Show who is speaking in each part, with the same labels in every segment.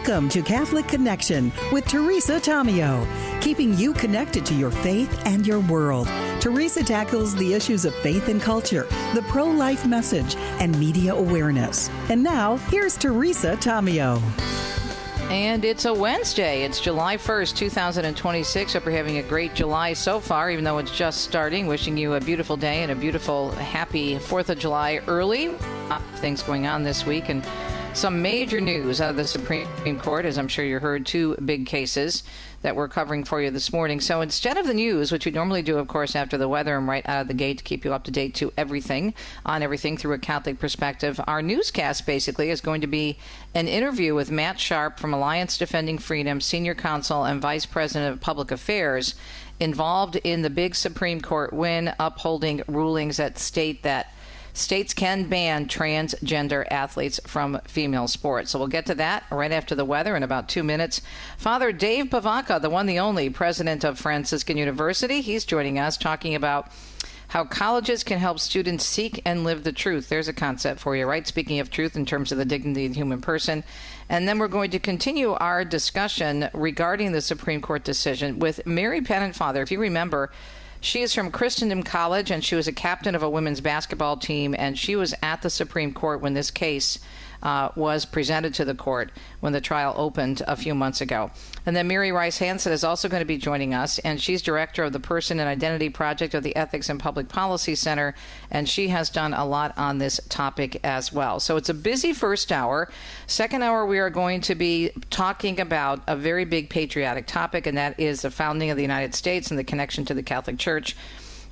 Speaker 1: Welcome to Catholic Connection with Teresa Tomeo, keeping you connected to your faith and your world. Teresa tackles the issues of faith and culture, the pro-life message, and media awareness. And now, here's Teresa Tomeo.
Speaker 2: And it's a Wednesday. It's July 1st, 2026. Hope you're having a great July so far, even though it's just starting. Wishing you a beautiful day and a beautiful, happy 4th of July early. Things going on this week and some major news out of the Supreme Court, as I'm sure you heard, two big cases that we're covering for you this morning. So instead of the news, which we normally do, of course, after the weather and right out of the gate to keep you up to date to everything through a Catholic perspective, our newscast basically is going to be an interview with Matt Sharp from Alliance Defending Freedom, Senior Counsel and Vice President of Public Affairs, involved in the big Supreme Court win upholding rulings that state that states can ban transgender athletes from female sports. So we'll get to that right after the weather in about 2 minutes. Father Dave Pivonka, the one, the only president of Franciscan University, he's joining us talking about how colleges can help students seek and live the truth. There's a concept for you, right? Speaking of truth in terms of the dignity of the human person. And then we're going to continue our discussion regarding the Supreme Court decision with Mary Pennefather. If you remember, she is from Christendom College, and she was a captain of a women's basketball team, and she was at the Supreme Court when this case was presented to the court when the trial opened a few months ago. And then Mary Rice Hasson is also going to be joining us, and she's director of the Person and Identity Project of the Ethics and Public Policy Center, and she has done a lot on this topic as well. So it's a busy first hour. Second hour, we are going to be talking about a very big patriotic topic, and that is the founding of the United States and the connection to the Catholic Church.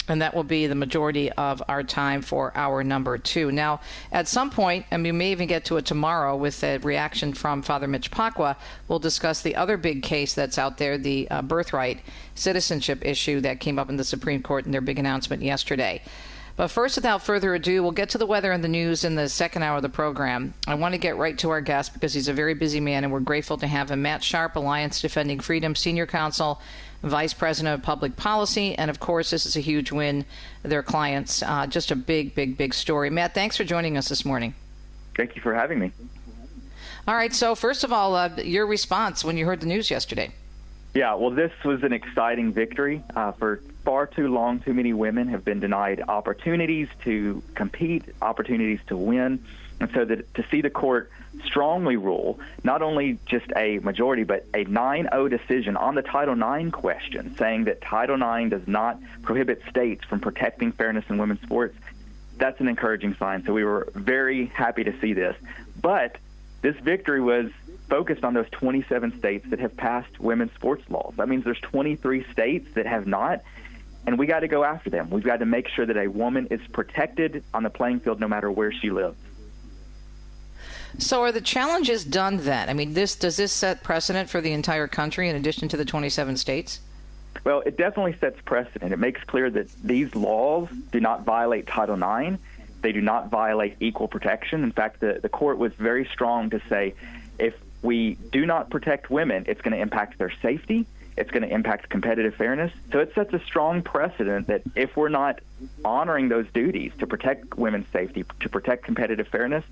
Speaker 2: And that will be the majority of our time for hour number 2. Now, at some point, and we may even get to it tomorrow with a reaction from Father Mitch Pacwa, we'll discuss the other big case that's out there, the birthright citizenship issue that came up in the Supreme Court in their big announcement yesterday. But first, without further ado, we'll get to the weather and the news in the second hour of the program. I want to get right to our guest because he's a very busy man, and we're grateful to have him. Matt Sharp, Alliance Defending Freedom, Senior Counsel, Vice President of Public Policy, and of course, this is a huge win. Their clients, just a big, big, big story. Matt, thanks for joining us this morning.
Speaker 3: Thank you for having me.
Speaker 2: All right, so first of all, your response when you heard the news yesterday.
Speaker 3: Yeah, well, this was an exciting victory. For far too long, too many women have been denied opportunities to compete, opportunities to win. And so to see the court strongly rule, not only just a majority, but a 9-0 decision on the Title IX question, saying that Title IX does not prohibit states from protecting fairness in women's sports, that's an encouraging sign. So we were very happy to see this. But this victory was focused on those 27 states that have passed women's sports laws. That means there's 23 states that have not, and we got to go after them. We've got to make sure that a woman is protected on the playing field no matter where she lives.
Speaker 2: So are the challenges done then? I mean, does this set precedent for the entire country in addition to the 27 states?
Speaker 3: Well, it definitely sets precedent. It makes clear that these laws do not violate Title IX. They do not violate equal protection. In fact, the court was very strong to say if we do not protect women, it's going to impact their safety. It's going to impact competitive fairness. So it sets a strong precedent that if we're not honoring those duties to protect women's safety, to protect competitive fairness,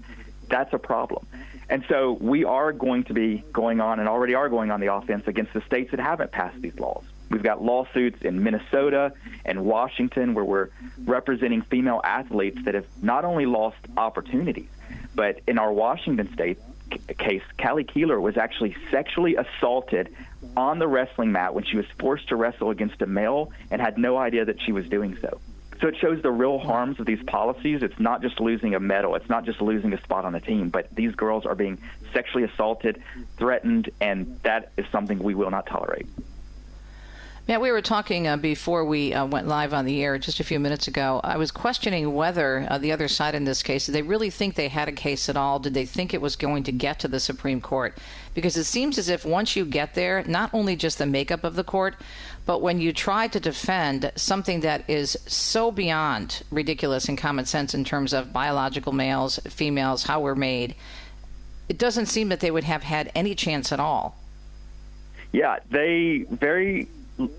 Speaker 3: that's a problem. And so we are going to be going on and already are going on the offense against the states that haven't passed these laws. We've got lawsuits in Minnesota and Washington where we're representing female athletes that have not only lost opportunities, but in our Washington state case, Callie Keeler was actually sexually assaulted on the wrestling mat when she was forced to wrestle against a male and had no idea that she was doing so. So it shows the real harms of these policies. It's not just losing a medal. It's not just losing a spot on the team, but these girls are being sexually assaulted, threatened, and that is something we will not tolerate.
Speaker 2: Yeah, we were talking before we went live on the air just a few minutes ago. I was questioning whether the other side in this case, did they really think they had a case at all? Did they think it was going to get to the Supreme Court? Because it seems as if once you get there, not only just the makeup of the court, but when you try to defend something that is so beyond ridiculous and common sense in terms of biological males, females, how we're made, it doesn't seem that they would have had any chance at all.
Speaker 3: Yeah, they very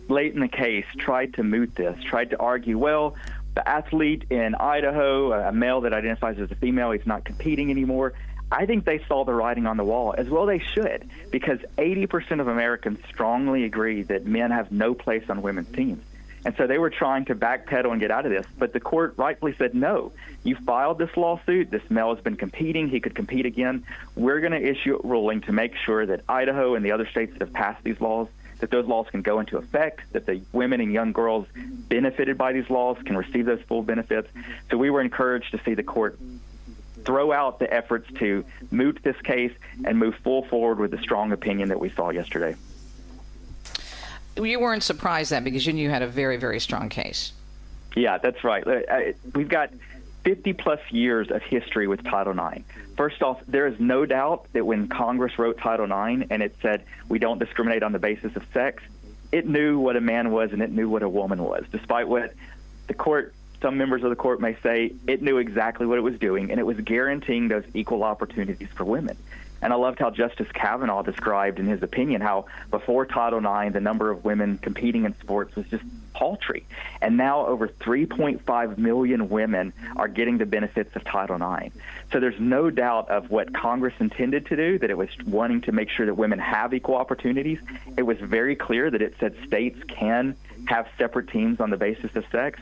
Speaker 3: late in the case tried to moot this, tried to argue, well, the athlete in Idaho, a male that identifies as a female, he's not competing anymore. I think they saw the writing on the wall, as well they should, because 80% of Americans strongly agree that men have no place on women's teams. And so they were trying to backpedal and get out of this. But the court rightfully said, no, you filed this lawsuit. This male has been competing. He could compete again. We're going to issue a ruling to make sure that Idaho and the other states that have passed these laws, that those laws can go into effect, that the women and young girls benefited by these laws can receive those full benefits. So we were encouraged to see the court throw out the efforts to moot this case and move full forward with the strong opinion that we saw yesterday.
Speaker 2: You weren't surprised then because you knew you had a very, very strong case.
Speaker 3: Yeah, that's right. We've got 50-plus years of history with Title IX. First off, there is no doubt that when Congress wrote Title IX and it said we don't discriminate on the basis of sex, it knew what a man was and it knew what a woman was. Despite what the court, some members of the court may say, it knew exactly what it was doing, and it was guaranteeing those equal opportunities for women. And I loved how Justice Kavanaugh described in his opinion how before Title IX, the number of women competing in sports was just paltry. And now over 3.5 million women are getting the benefits of Title IX. So there's no doubt of what Congress intended to do, that it was wanting to make sure that women have equal opportunities. It was very clear that it said states can have separate teams on the basis of sex.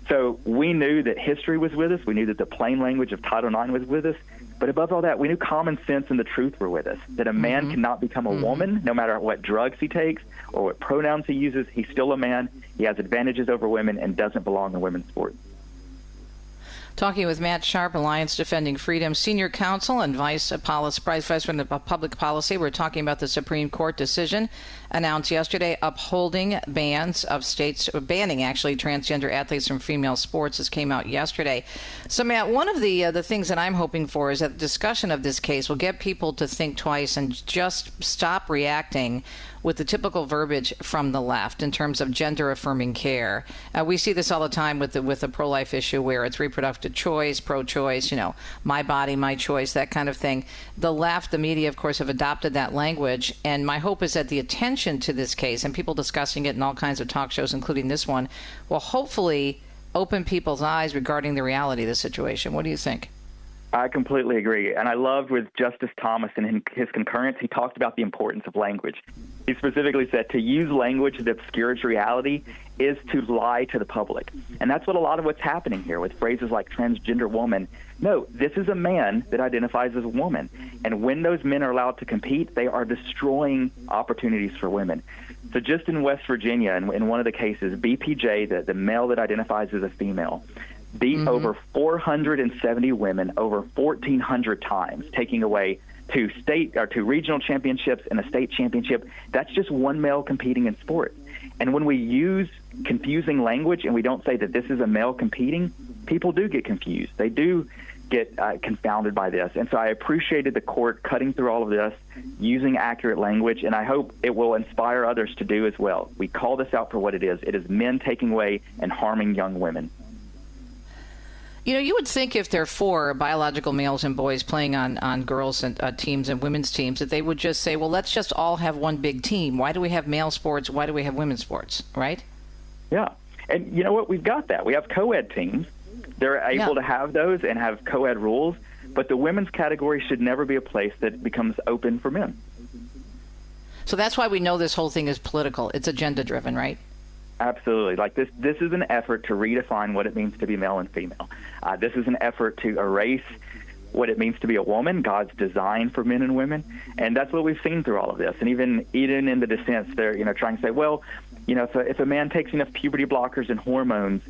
Speaker 3: So we knew that history was with us. We knew that the plain language of Title IX was with us. But above all that, we knew common sense and the truth were with us, that a man cannot become a woman no matter what drugs he takes or what pronouns he uses. He's still a man. He has advantages over women and doesn't belong in women's sports.
Speaker 2: Talking with Matt Sharp, Alliance Defending Freedom Senior Counsel and Vice President of Public Policy. We're talking about the Supreme Court decision announced yesterday upholding bans of states, banning actually transgender athletes from female sports. This came out yesterday. So, Matt, one of the things that I'm hoping for is that the discussion of this case will get people to think twice and just stop reacting with the typical verbiage from the left in terms of gender-affirming care. We see this all the time with the pro-life issue where it's reproductive choice, pro-choice, my body, my choice, that kind of thing. The left, the media, of course, have adopted that language, and my hope is that the attention to this case and people discussing it in all kinds of talk shows, including this one, will hopefully open people's eyes regarding the reality of the situation. What do you think?
Speaker 3: I completely agree. And I loved with Justice Thomas and his concurrence, he talked about the importance of language. He specifically said to use language that obscures reality is to lie to the public. And that's what a lot of what's happening here with phrases like transgender woman. No, this is a man that identifies as a woman. And when those men are allowed to compete, they are destroying opportunities for women. So just in West Virginia, in one of the cases, BPJ, the male that identifies as a female, beat over 470 women over 1,400 times, taking away two regional championships and a state championship. That's just one male competing in sport. And when we use confusing language and we don't say that this is a male competing, people do get confused. They do get confounded by this. And so I appreciated the court cutting through all of this, using accurate language, and I hope it will inspire others to do as well. We call this out for what it is. It is men taking away and harming young women.
Speaker 2: You would think if there are four biological males and boys playing on girls' and teams and women's teams, that they would just say, well, let's just all have one big team. Why do we have male sports? Why do we have women's sports, right?
Speaker 3: Yeah. And you know what? We've got that. We have co-ed teams. They're able to have those and have co-ed rules, but the women's category should never be a place that becomes open for men.
Speaker 2: So that's why we know this whole thing is political. It's agenda-driven, right?
Speaker 3: Absolutely. Like this is an effort to redefine what it means to be male and female. This is an effort to erase what it means to be a woman, God's design for men and women. And that's what we've seen through all of this. And even in the dissents, they're trying to say, well, if a man takes enough puberty blockers and hormones,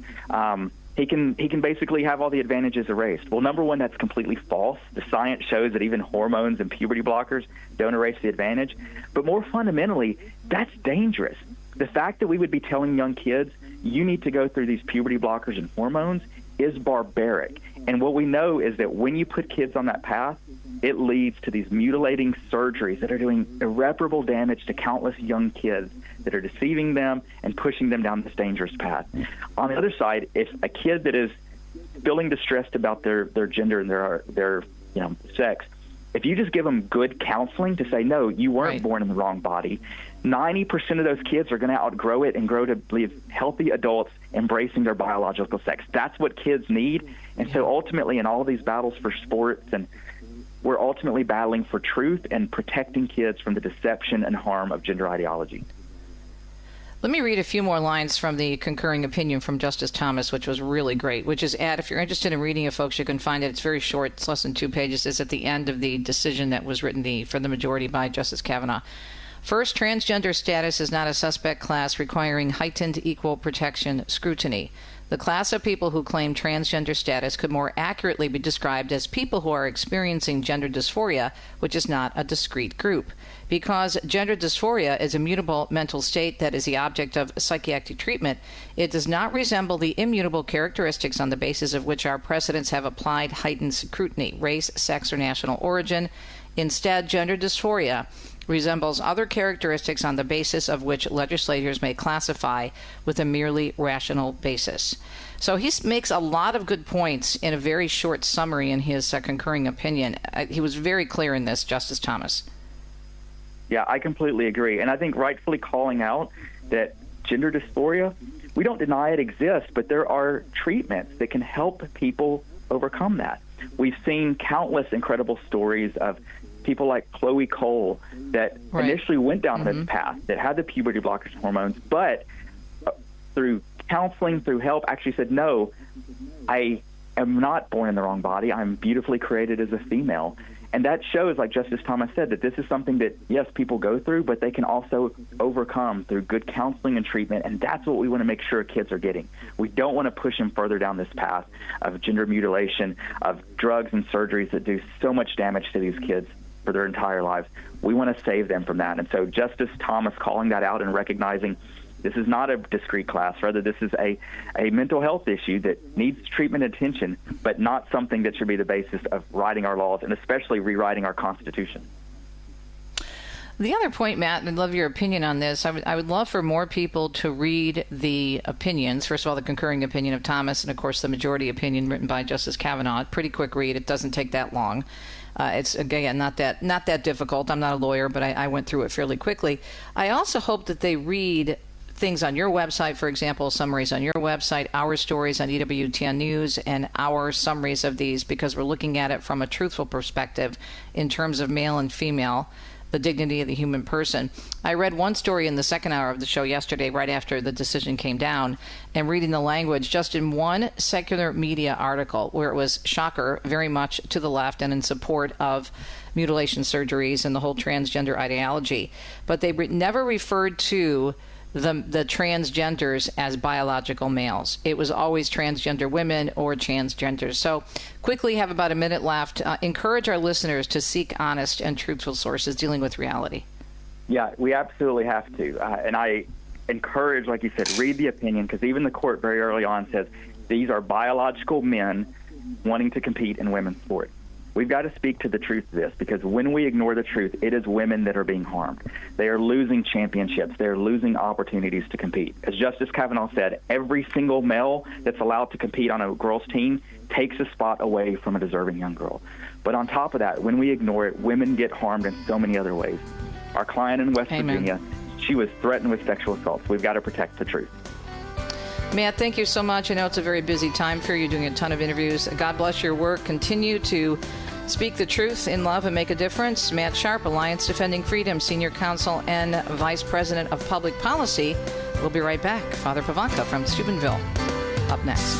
Speaker 3: he can basically have all the advantages erased. Well, number one, that's completely false. The science shows that even hormones and puberty blockers don't erase the advantage. But more fundamentally, that's dangerous. The fact that we would be telling young kids, you need to go through these puberty blockers and hormones is barbaric. And what we know is that when you put kids on that path, it leads to these mutilating surgeries that are doing irreparable damage to countless young kids that are deceiving them and pushing them down this dangerous path. On the other side, if a kid that is feeling distressed about their gender and their sex, if you just give them good counseling to say, no, you weren't born in the wrong body, 90% of those kids are going to outgrow it and grow to be healthy adults embracing their biological sex. That's what kids need. And so ultimately in all of these battles for sports and we're ultimately battling for truth and protecting kids from the deception and harm of gender ideology.
Speaker 2: Let me read a few more lines from the concurring opinion from Justice Thomas, which was really great, which is if you're interested in reading it, folks, you can find it. It's very short. It's less than 2 pages. It's at the end of the decision that was written for the majority by Justice Kavanaugh. First, transgender status is not a suspect class requiring heightened equal protection scrutiny. The class of people who claim transgender status could more accurately be described as people who are experiencing gender dysphoria, which is not a discrete group. Because gender dysphoria is a mutable mental state that is the object of psychiatric treatment, it does not resemble the immutable characteristics on the basis of which our precedents have applied heightened scrutiny, race, sex, or national origin. Instead, gender dysphoria resembles other characteristics on the basis of which legislators may classify with a merely rational basis. So he makes a lot of good points in a very short summary in his concurring opinion. He was very clear in this, Justice Thomas.
Speaker 3: Yeah, I completely agree. And I think rightfully calling out that gender dysphoria, we don't deny it exists, but there are treatments that can help people overcome that. We've seen countless incredible stories of people like Chloe Cole that initially went down this path, that had the puberty blockers hormones, but through counseling, through help, actually said, no, I am not born in the wrong body. I'm beautifully created as a female. And that shows, like Justice Thomas said, that this is something that, yes, people go through, but they can also overcome through good counseling and treatment, and that's what we want to make sure kids are getting. We don't want to push them further down this path of gender mutilation, of drugs and surgeries that do so much damage to these kids for their entire lives. We want to save them from that. And so Justice Thomas calling that out and recognizing this is not a discrete class. Rather, this is a mental health issue that needs treatment and attention, but not something that should be the basis of writing our laws and especially rewriting our Constitution.
Speaker 2: The other point, Matt, and I'd love your opinion on this. I would love for more people to read the opinions. First of all, the concurring opinion of Thomas and, of course, the majority opinion written by Justice Kavanaugh. Pretty quick read. It doesn't take that long. It's, again, not that difficult. I'm not a lawyer, but I went through it fairly quickly. I also hope that they read things on your website, for example, summaries on your website, our stories on EWTN News, and our summaries of these, because we're looking at it from a truthful perspective in terms of male and female, the dignity of the human person. I read one story in the second hour of the show yesterday, right after the decision came down, and reading the language just in one secular media article where it was, shocker, very much to the left and in support of mutilation surgeries and the whole transgender ideology. But they never referred to the transgenders as biological males. It was always transgender women or transgenders. So quickly, have about a minute left. Encourage our listeners to seek honest and truthful sources dealing with reality.
Speaker 3: Yeah, we absolutely have to. And I encourage, like you said, read the opinion, because even the court very early on says these are biological men wanting to compete in women's sport. We've got to speak to the truth of this, because when we ignore the truth, it is women that are being harmed. They are losing championships. They are losing opportunities to compete. As Justice Kavanaugh said, every single male that's allowed to compete on a girls' team takes a spot away from a deserving young girl. But on top of that, when we ignore it, women get harmed in so many other ways. Our client in West Virginia, she was threatened with sexual assault. We've got to protect the truth.
Speaker 2: Matt, thank you so much. I know it's a very busy time for you, doing a ton of interviews. God bless your work. Continue to speak the truth in love and make a difference. Matt Sharp, Alliance Defending Freedom, Senior Counsel and Vice President of Public Policy. We'll be right back. Father Pivonka from Steubenville up next.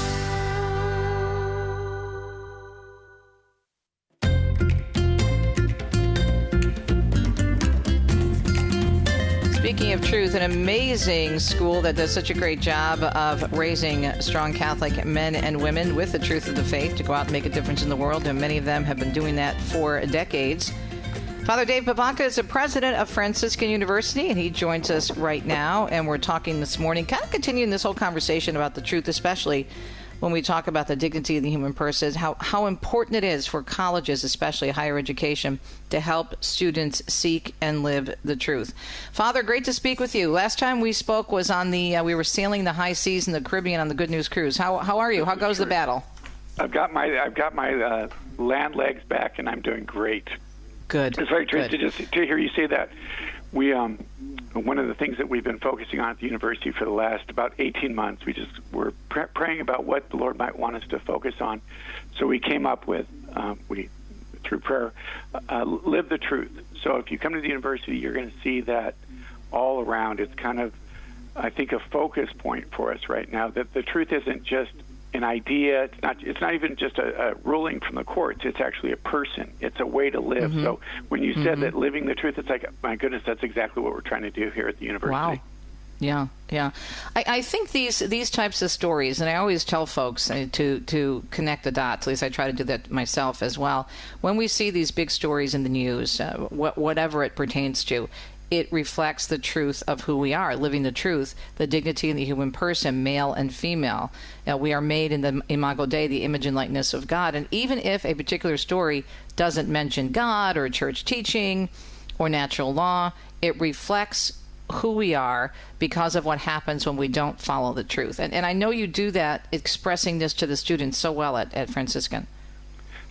Speaker 2: Speaking of truth, an amazing school that does such a great job of raising strong Catholic men and women with the truth of the faith to go out and make a difference in the world, and many of them have been doing that for decades. Father Dave Pivonka is the president of Franciscan University, and he joins us right now, and we're talking this morning, kind of continuing this whole conversation about the truth, especially when we talk about the dignity of the human person, how important it is for colleges, especially higher education, to help students seek and live the truth. Father, great to speak with you. Last time we spoke was on we were sailing the high seas in the Caribbean on the Good News Cruise. How are you? How goes the battle?
Speaker 4: I've got my land legs back, and I'm doing great.
Speaker 2: Good.
Speaker 4: It's very interesting to hear you say that. We one of the things that we've been focusing on at the university for the last about 18 months, we're praying about what the Lord might want us to focus on. So we came up with, through prayer, live the truth. So if you come to the university, you're going to see that all around. It's kind of, I think, a focus point for us right now, that the truth isn't just an idea. It's not even just a ruling from the courts. It's actually a person. It's a way to live. So when you said that living the truth, it's like, my goodness, that's exactly what we're trying to do here at the university.
Speaker 2: Wow. Yeah, yeah. I think these types of stories, and I always tell folks to connect the dots, at least I try to do that myself as well. When we see these big stories in the news, whatever it pertains to, it reflects the truth of who we are, living the truth, the dignity in the human person, male and female. We are made in the Imago Dei, the image and likeness of God. And even if a particular story doesn't mention God or church teaching or natural law, it reflects who we are because of what happens when we don't follow the truth. And I know you do that, expressing this to the students so well at Franciscan.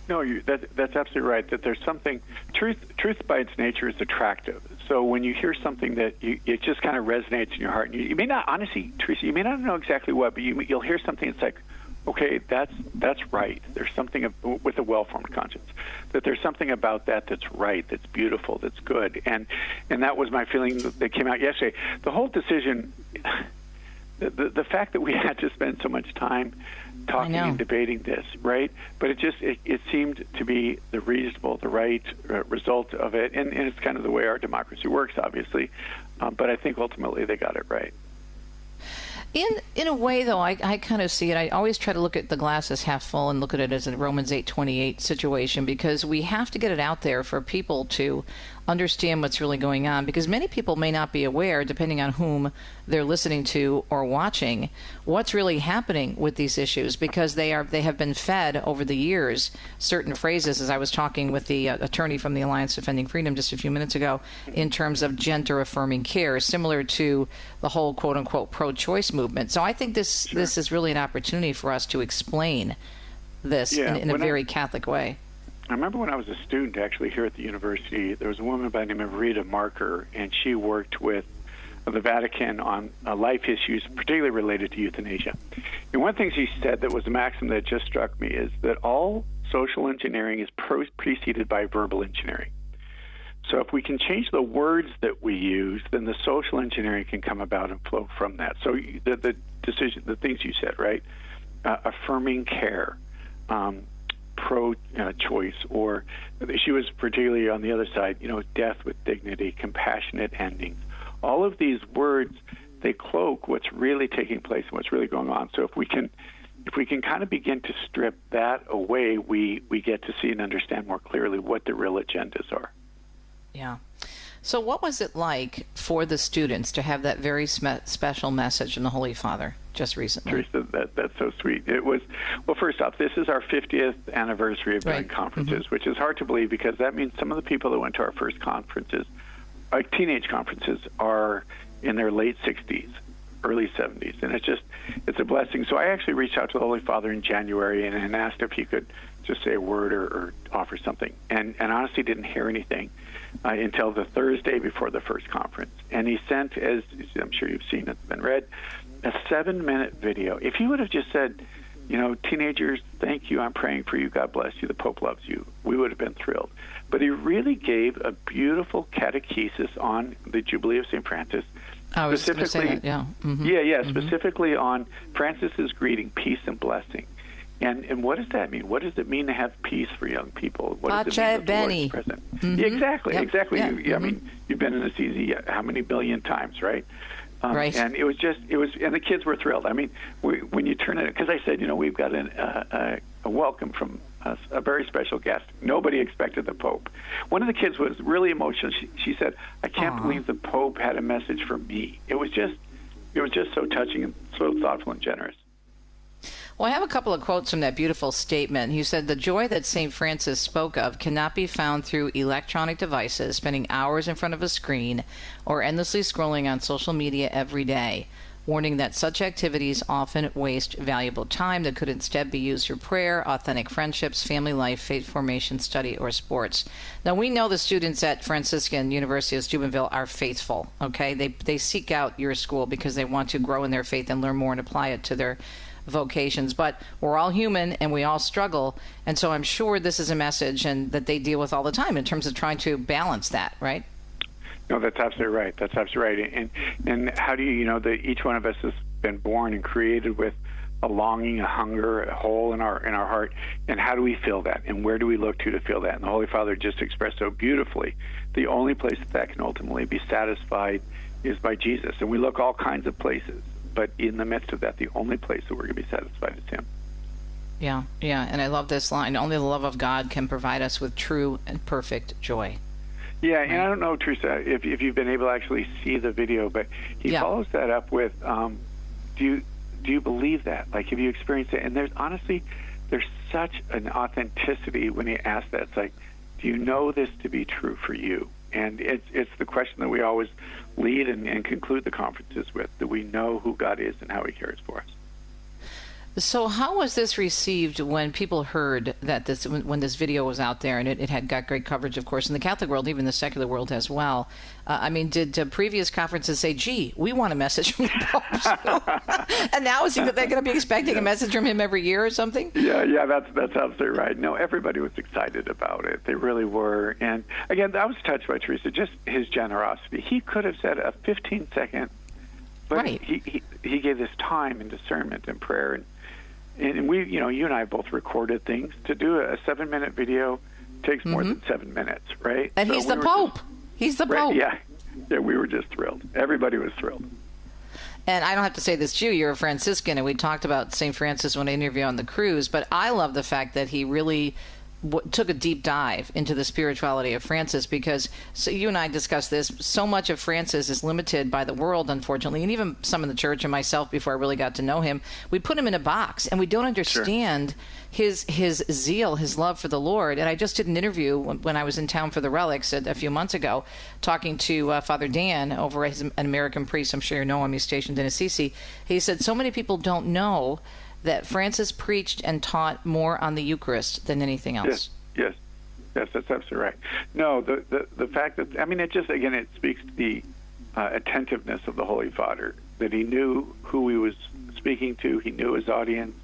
Speaker 4: No, that's absolutely right, that there's something, truth by its nature is attractive. So when you hear something that it just kind of resonates in your heart, and you may not, honestly, Teresa, you may not know exactly what, but you'll hear something that's like, okay, that's right. There's something with a well-formed conscience, that there's something about that's right, that's beautiful, that's good. And that was my feeling that came out yesterday. The whole decision, the fact that we had to spend so much time talking and debating this, right? But it seemed to be the right result of it. And it's kind of the way our democracy works, obviously. But I think ultimately they got it right.
Speaker 2: In a way, though, I kind of see it. I always try to look at the glass as half full and look at it as a Romans 8:28 situation, because we have to get it out there for people to understand what's really going on, because many people may not be aware, depending on whom they're listening to or watching, what's really happening with these issues, because they have been fed over the years certain phrases, as I was talking with the attorney from the Alliance Defending Freedom just a few minutes ago, in terms of gender-affirming care, similar to the whole quote-unquote pro-choice movement. So I think this is really an opportunity for us to explain this in a very Catholic way.
Speaker 4: I remember when I was a student, actually, here at the university, there was a woman by the name of Rita Marker, and she worked with the Vatican on life issues, particularly related to euthanasia. And one thing she said that was a maxim that just struck me is that all social engineering is preceded by verbal engineering. So if we can change the words that we use, then the social engineering can come about and flow from that. So the decision, the things you said, right? Affirming care, pro-choice, or she was particularly on the other side, death with dignity, compassionate endings. All of these words, they cloak what's really taking place and what's really going on. So if we can kind of begin to strip that away, we get to see and understand more clearly what the real agendas are.
Speaker 2: Yeah. So what was it like for the students to have that very special message from the Holy Father just recently?
Speaker 4: Teresa, that's so sweet. It was, well, first off, this is our 50th anniversary of doing conferences, which is hard to believe, because that means some of the people that went to our first conferences, like teenage conferences, are in their late 60s, early 70s. And it's a blessing. So I actually reached out to the Holy Father in January and asked if he could just say a word or offer something. And honestly didn't hear anything until the Thursday before the first conference. And he sent, as I'm sure you've seen, it's been read, a 7-minute video. If he would have just said, teenagers, thank you, I'm praying for you, God bless you, the Pope loves you, we would have been thrilled. But he really gave a beautiful catechesis on the Jubilee of St. Francis.
Speaker 2: I was going to say that, yeah.
Speaker 4: Specifically on Francis's greeting, peace and blessing. And what does that mean? What does it mean to have peace for young people? What does it mean that the Lord is present? Yeah, exactly. Yeah. I mean, you've been in Assisi how many billion times, right?
Speaker 2: Right.
Speaker 4: And it was, and the kids were thrilled. I mean, when you turn it, because I said, we've got a welcome from a very special guest. Nobody expected the Pope. One of the kids was really emotional. She said, I can't believe the Pope had a message for me. It was just so touching and so thoughtful and generous.
Speaker 2: Well, I have a couple of quotes from that beautiful statement. He said, the joy that St. Francis spoke of cannot be found through electronic devices, spending hours in front of a screen, or endlessly scrolling on social media every day, warning that such activities often waste valuable time that could instead be used for prayer, authentic friendships, family life, faith formation, study, or sports. Now, we know the students at Franciscan University of Steubenville are faithful, okay? They seek out your school because they want to grow in their faith and learn more and apply it to their vocations, but we're all human and we all struggle. And so I'm sure this is a message and that they deal with all the time in terms of trying to balance that, right?
Speaker 4: No, that's absolutely right. That's absolutely right. And how do you know that each one of us has been born and created with a longing, a hunger, a hole in our heart, and how do we feel that, and where do we look to feel that? And the Holy Father just expressed so beautifully, the only place that can ultimately be satisfied is by Jesus. And we look all kinds of places, but in the midst of that, the only place that we're going to be satisfied is Him.
Speaker 2: Yeah, and I love this line, only the love of God can provide us with true and perfect joy.
Speaker 4: Yeah, right. And I don't know, Teresa, if you've been able to actually see the video, but he follows that up with, do you believe that? Like, have you experienced it? And there's such an authenticity when he asks that. It's like, do you know this to be true for you? And it's the question that we always lead and conclude the conferences with. Do we know who God is and how He cares for us?
Speaker 2: So how was this received when people heard that when this video was out there, and it had got great coverage, of course, in the Catholic world, even the secular world as well? Did previous conferences say, gee, we want a message from the Pope? And now is it that they're going to be expecting a message from him every year or something?
Speaker 4: Yeah, that's absolutely right. No, everybody was excited about it. They really were. And again, I was touched by Teresa, just his generosity. He could have said a 15-second, but
Speaker 2: right.
Speaker 4: he gave this time and discernment and prayer. And we, you and I both recorded things. To do a 7-minute video takes more than 7 minutes, right?
Speaker 2: And so he's the Pope. He's the Pope.
Speaker 4: Yeah, we were just thrilled. Everybody was thrilled.
Speaker 2: And I don't have to say this to you. You're a Franciscan, and we talked about St. Francis when I interviewed on the cruise, but I love the fact that he really took a deep dive into the spirituality of Francis, because you and I discussed this. So much of Francis is limited by the world, unfortunately, and even some in the church and myself before I really got to know him. We put him in a box, and we don't understand his zeal, his love for the Lord. And I just did an interview when I was in town for the relics a few months ago, talking to Father Dan over at an American priest. I'm sure you know him. He's stationed in Assisi. He said so many people don't know that Francis preached and taught more on the Eucharist than anything else.
Speaker 4: Yes, that's absolutely right. No, the fact that, it speaks to the attentiveness of the Holy Father, that he knew who he was speaking to, he knew his audience,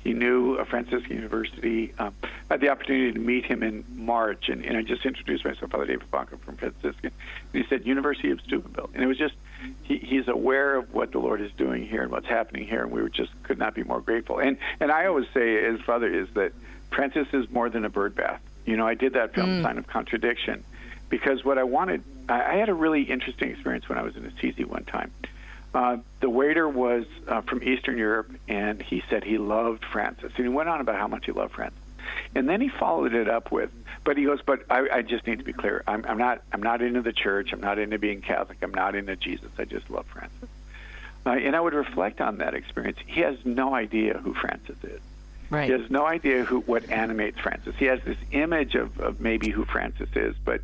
Speaker 4: he knew a Franciscan University. I had the opportunity to meet him in March, and I just introduced myself, Father Tate Pivonka from Franciscan, and he said, University of Steubenville. And it was just, he's aware of what the Lord is doing here and what's happening here, and we could not be more grateful. And I always say, as Father, is that Francis is more than a bird bath. I did that film, Sign of Contradiction, because what I wanted, I had a really interesting experience when I was in Assisi one time. The waiter was from Eastern Europe, and he said he loved Francis. And he went on about how much he loved Francis. And then he followed it up with, but he goes, but I just need to be clear. I'm not into the church. I'm not into being Catholic. I'm not into Jesus. I just love Francis. And I would reflect on that experience. He has no idea who Francis is.
Speaker 2: Right.
Speaker 4: He has no idea what animates Francis. He has this image of maybe who Francis is, but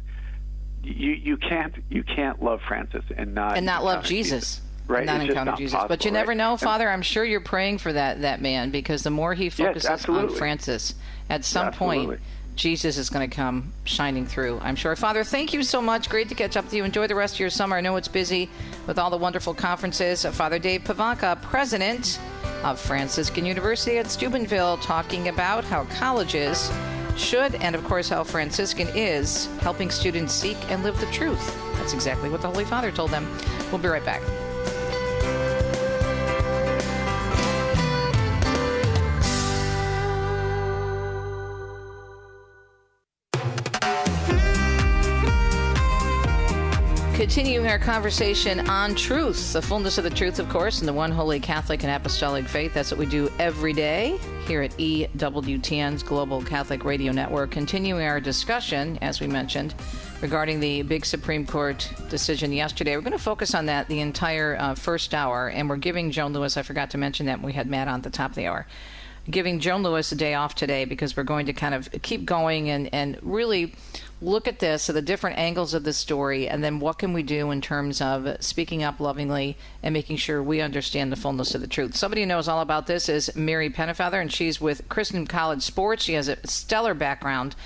Speaker 4: you can't love Francis and not
Speaker 2: love Jesus.
Speaker 4: Right,
Speaker 2: not encounter Jesus.
Speaker 4: Possible,
Speaker 2: but you never
Speaker 4: right?
Speaker 2: know, Father. I'm sure you're praying for that man, because the more he focuses on Francis, at some point, Jesus is going to come shining through, I'm sure. Father, thank you so much. Great to catch up with you. Enjoy the rest of your summer. I know it's busy with all the wonderful conferences. Father Dave Pivonka, president of Franciscan University at Steubenville, talking about how colleges should, and of course how Franciscan is, helping students seek and live the truth. That's exactly what the Holy Father told them. We'll be right back. Continuing our conversation on truth, the fullness of the truth, of course, and the one holy Catholic and apostolic faith. That's what we do every day here at EWTN's Global Catholic Radio Network. Continuing our discussion, as we mentioned, regarding the big Supreme Court decision yesterday. We're going to focus on that the entire first hour, and we're giving Joan Lewis, I forgot to mention that when we had Matt on at the top of the hour, giving Joan Lewis a day off today, because we're going to kind of keep going and really look at this, so the different angles of the story, and then what can we do in terms of speaking up lovingly and making sure we understand the fullness of the truth. Somebody who knows all about this is Mary Pennefather, and she's with Christendom College Sports. She has a stellar background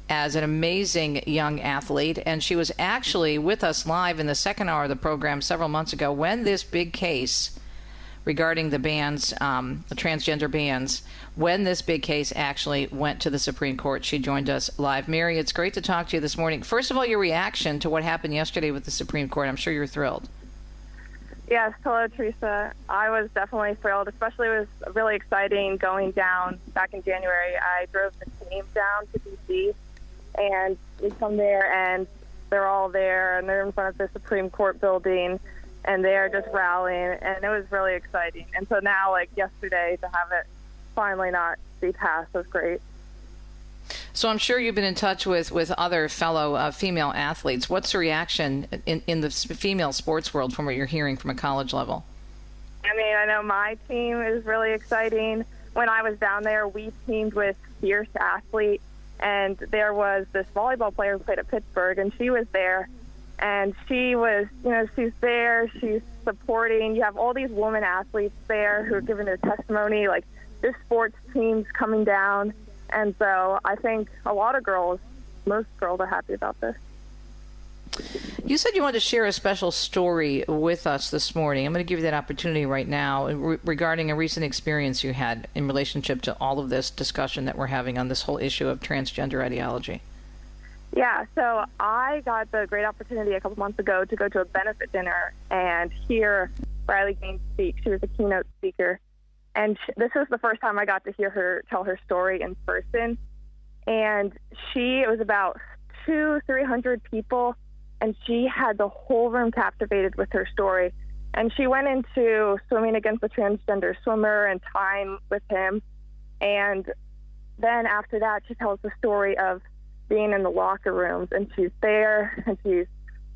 Speaker 2: as an amazing young athlete, and she was actually with us live in the second hour of the program several months ago when this big case regarding the bans, the transgender bans, when this big case actually went to the Supreme Court. She joined us live. Mary, it's great to talk to you this morning. First of all, your reaction to what happened yesterday with the Supreme Court. I'm sure you're thrilled.
Speaker 5: Yes, hello, Teresa. I was definitely thrilled, especially it was really exciting going down back in January. I drove the team down to D.C., and we come there, and they're all there, and they're in front of the Supreme Court building, and they're just rallying, and it was really exciting. And so now, like yesterday, to have it finally not be passed was great.
Speaker 2: So I'm sure you've been in touch with other fellow female athletes. What's the reaction in the female sports world from what you're hearing from a college level?
Speaker 5: I mean, I know my team is really exciting. When I was down there, we teamed with Fierce Athlete, and there was this volleyball player who played at Pittsburgh, and she was there. And she was, she's there, she's supporting. You have all these women athletes there who are giving their testimony, like this sports team's coming down. And so I think a lot of girls, most girls are happy about this.
Speaker 2: You said you wanted to share a special story with us this morning. I'm going to give you that opportunity right now regarding a recent experience you had in relationship to all of this discussion that we're having on this whole issue of transgender ideology.
Speaker 5: Yeah, so I got the great opportunity a couple months ago to go to a benefit dinner and hear Riley Gaines speak. She was a keynote speaker. And this was the first time I got to hear her tell her story in person. And it was about 200-300 people, and she had the whole room captivated with her story. And she went into swimming against a transgender swimmer and time with him. And then after that, she tells the story of being in the locker rooms, and she's there, and she's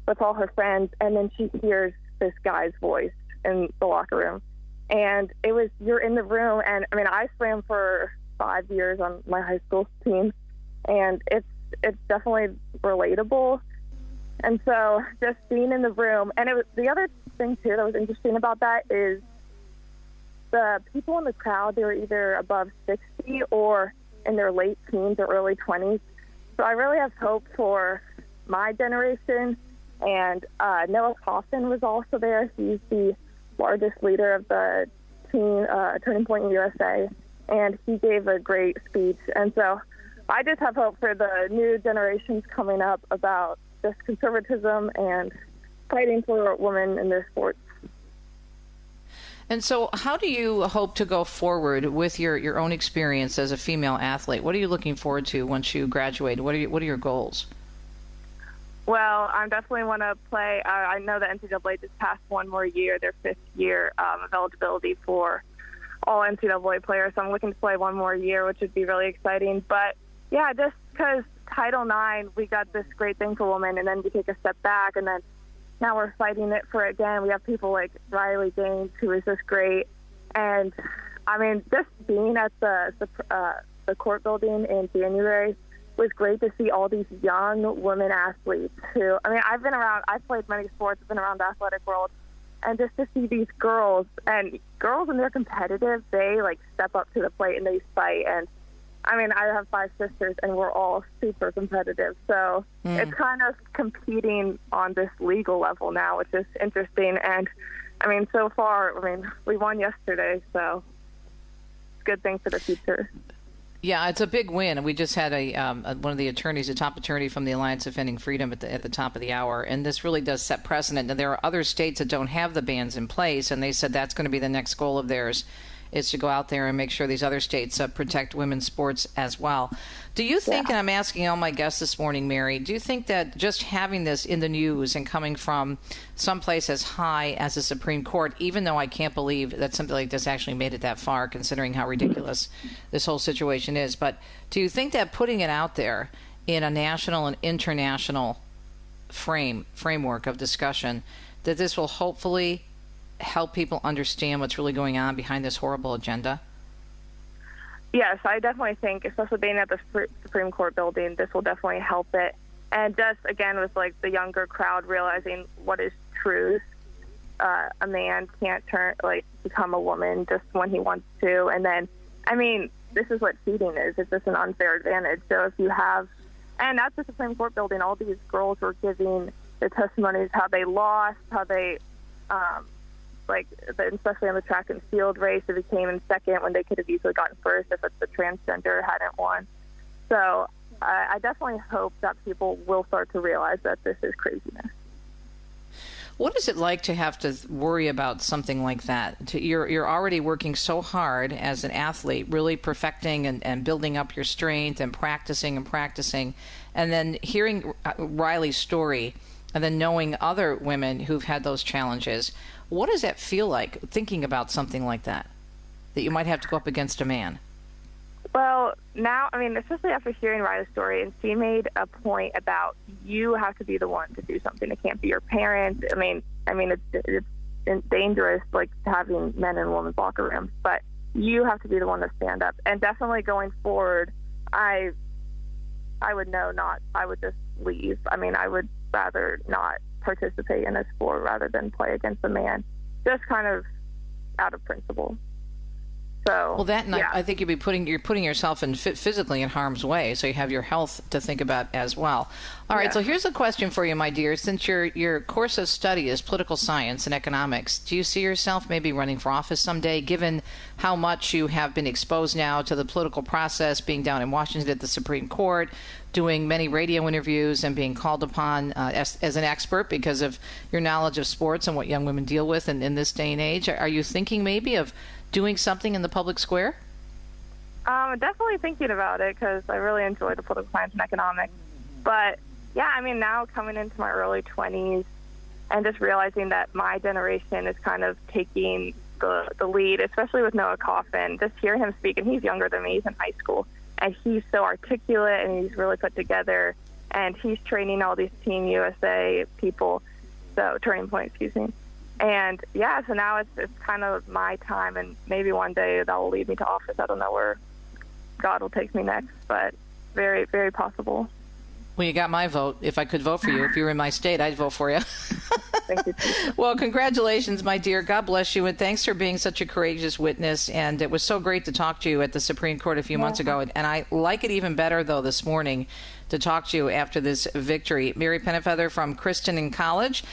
Speaker 5: with all her friends, and then she hears this guy's voice in the locker room. And you're in the room, and I mean, I swam for 5 years on my high school team, and it's definitely relatable. And so just being in the room, and the other thing too that was interesting about that is the people in the crowd, they were either above 60 or in their late teens or early 20s. So I really have hope for my generation. And Noah Coffin was also there. He's the largest leader of the teen Turning Point USA, and he gave a great speech. And so I just have hope for the new generations coming up about just conservatism and fighting for women in their sports.
Speaker 2: And so how do you hope to go forward with your own experience as a female athlete? What are you looking forward to once you graduate? What are your goals?
Speaker 5: Well, I definitely want to play. I know the NCAA just passed one more year, their 5th year of eligibility for all NCAA players. So I'm looking to play one more year, which would be really exciting. But, yeah, just because Title IX, we got this great thing for women, and then we take a step back, and then now we're fighting it for it again. We have people like Riley Gaines, who is just great. And, I mean, just being at the court building in January was great to see all these young women athletes who, I mean, I've played many sports, I've been around the athletic world, and just to see these girls, and girls when they're competitive, they like step up to the plate and they fight. And I mean, I have 5 sisters and we're all super competitive. So it's kind of competing on this legal level now, which is interesting. And I mean, so far, we won yesterday, so it's a good thing for the future.
Speaker 2: Yeah, it's a big win. We just had one of the attorneys, a top attorney from the Alliance Defending Freedom at the top of the hour, and this really does set precedent. And there are other states that don't have the bans in place, and they said that's going to be the next goal of theirs, is to go out there and make sure these other states protect women's sports as well. Do you think, and I'm asking all my guests this morning, Mary, do you think that just having this in the news and coming from someplace as high as the Supreme Court, even though I can't believe that something like this actually made it that far, considering how ridiculous this whole situation is, but do you think that putting it out there in a national and international framework of discussion, that this will hopefully help people understand what's really going on behind this horrible agenda?
Speaker 5: Yes, I definitely think, especially being at the Supreme Court building, this will definitely help it. And just, again, with like the younger crowd realizing what is truth. A man can't become a woman just when he wants to. And then, I mean, this is what cheating is. It's just an unfair advantage. So if you have, and at the Supreme Court building, all these girls were giving their testimonies, how they lost, how they like, especially in the track and field race, it became in second when they could have easily gotten first if the transgender hadn't won. So I definitely hope that people will start to realize that this is craziness.
Speaker 2: What is it like to have to worry about something like that? You're already working so hard as an athlete, really perfecting and building up your strength and practicing, and then hearing Riley's story and then knowing other women who've had those challenges. What does that feel like, thinking about something like that you might have to go up against a man?
Speaker 5: Well, now, I mean, especially after hearing Riley's story, and she made a point about you have to be the one to do something. It can't be your parents. I mean, it's dangerous, like having men in women's locker rooms, but you have to be the one to stand up. And definitely going forward, I would I would just leave. I mean, I would rather not participate in a sport rather than play against a man, just kind of out of principle. So,
Speaker 2: well, that night,
Speaker 5: yeah.
Speaker 2: I think you're putting yourself physically in harm's way, so you have your health to think about as well. All right, so here's a question for you, my dear. Since your course of study is political science and economics, do you see yourself maybe running for office someday, given how much you have been exposed now to the political process, being down in Washington at the Supreme Court, doing many radio interviews and being called upon as an expert because of your knowledge of sports and what young women deal with in this day and age? Are you thinking maybe of doing something in the public square?
Speaker 5: Definitely thinking about it because I really enjoy the political science and economics. But, yeah, I mean, now coming into my early 20s and just realizing that my generation is kind of taking the lead, especially with Noah Coffin, just hear him speak, and he's younger than me, he's in high school, and he's so articulate and he's really put together, and he's training all these Team USA people, so Turning Point, excuse me. And, yeah, so now it's kind of my time, and maybe one day that will lead me to office. I don't know where God will take me next, but very, very possible.
Speaker 2: Well, you got my vote. If I could vote for you, if you were in my state, I'd vote for you.
Speaker 5: Thank you.
Speaker 2: Well, congratulations, my dear. God bless you, and thanks for being such a courageous witness. And it was so great to talk to you at the Supreme Court a few months ago. And I like it even better, though, this morning to talk to you after this victory. Mary Pennefather from Christendom College.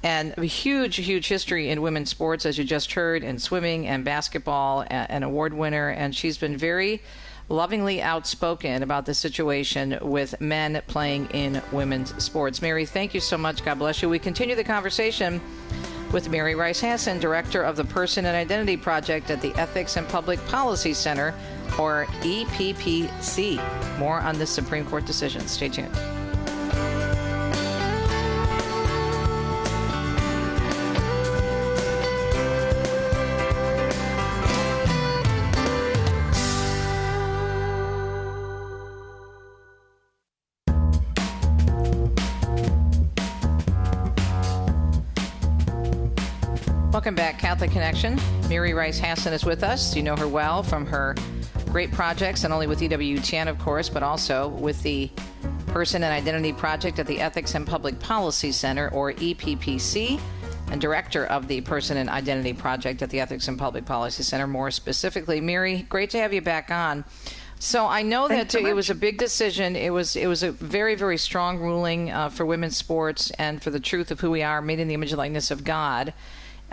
Speaker 2: And a huge, huge history in women's sports, as you just heard, in swimming and basketball, an award winner. And she's been very lovingly outspoken about the situation with men playing in women's sports. Mary, thank you so much. God bless you. We continue the conversation with Mary Rice Hasson, Director of the Person and Identity Project at the Ethics and Public Policy Center, or EPPC. More on this Supreme Court decision. Stay tuned. Welcome back, Catholic Connection. Mary Rice Hasson is with us. You know her well from her great projects, not only with EWTN, of course, but also with the Person and Identity Project at the Ethics and Public Policy Center, or EPPC, and director of the Person and Identity Project at the Ethics and Public Policy Center, more specifically. Mary, great to have you back on. So I know that it was a big decision. It was a very, very strong ruling for women's sports and for the truth of who we are, made in the image and likeness of God.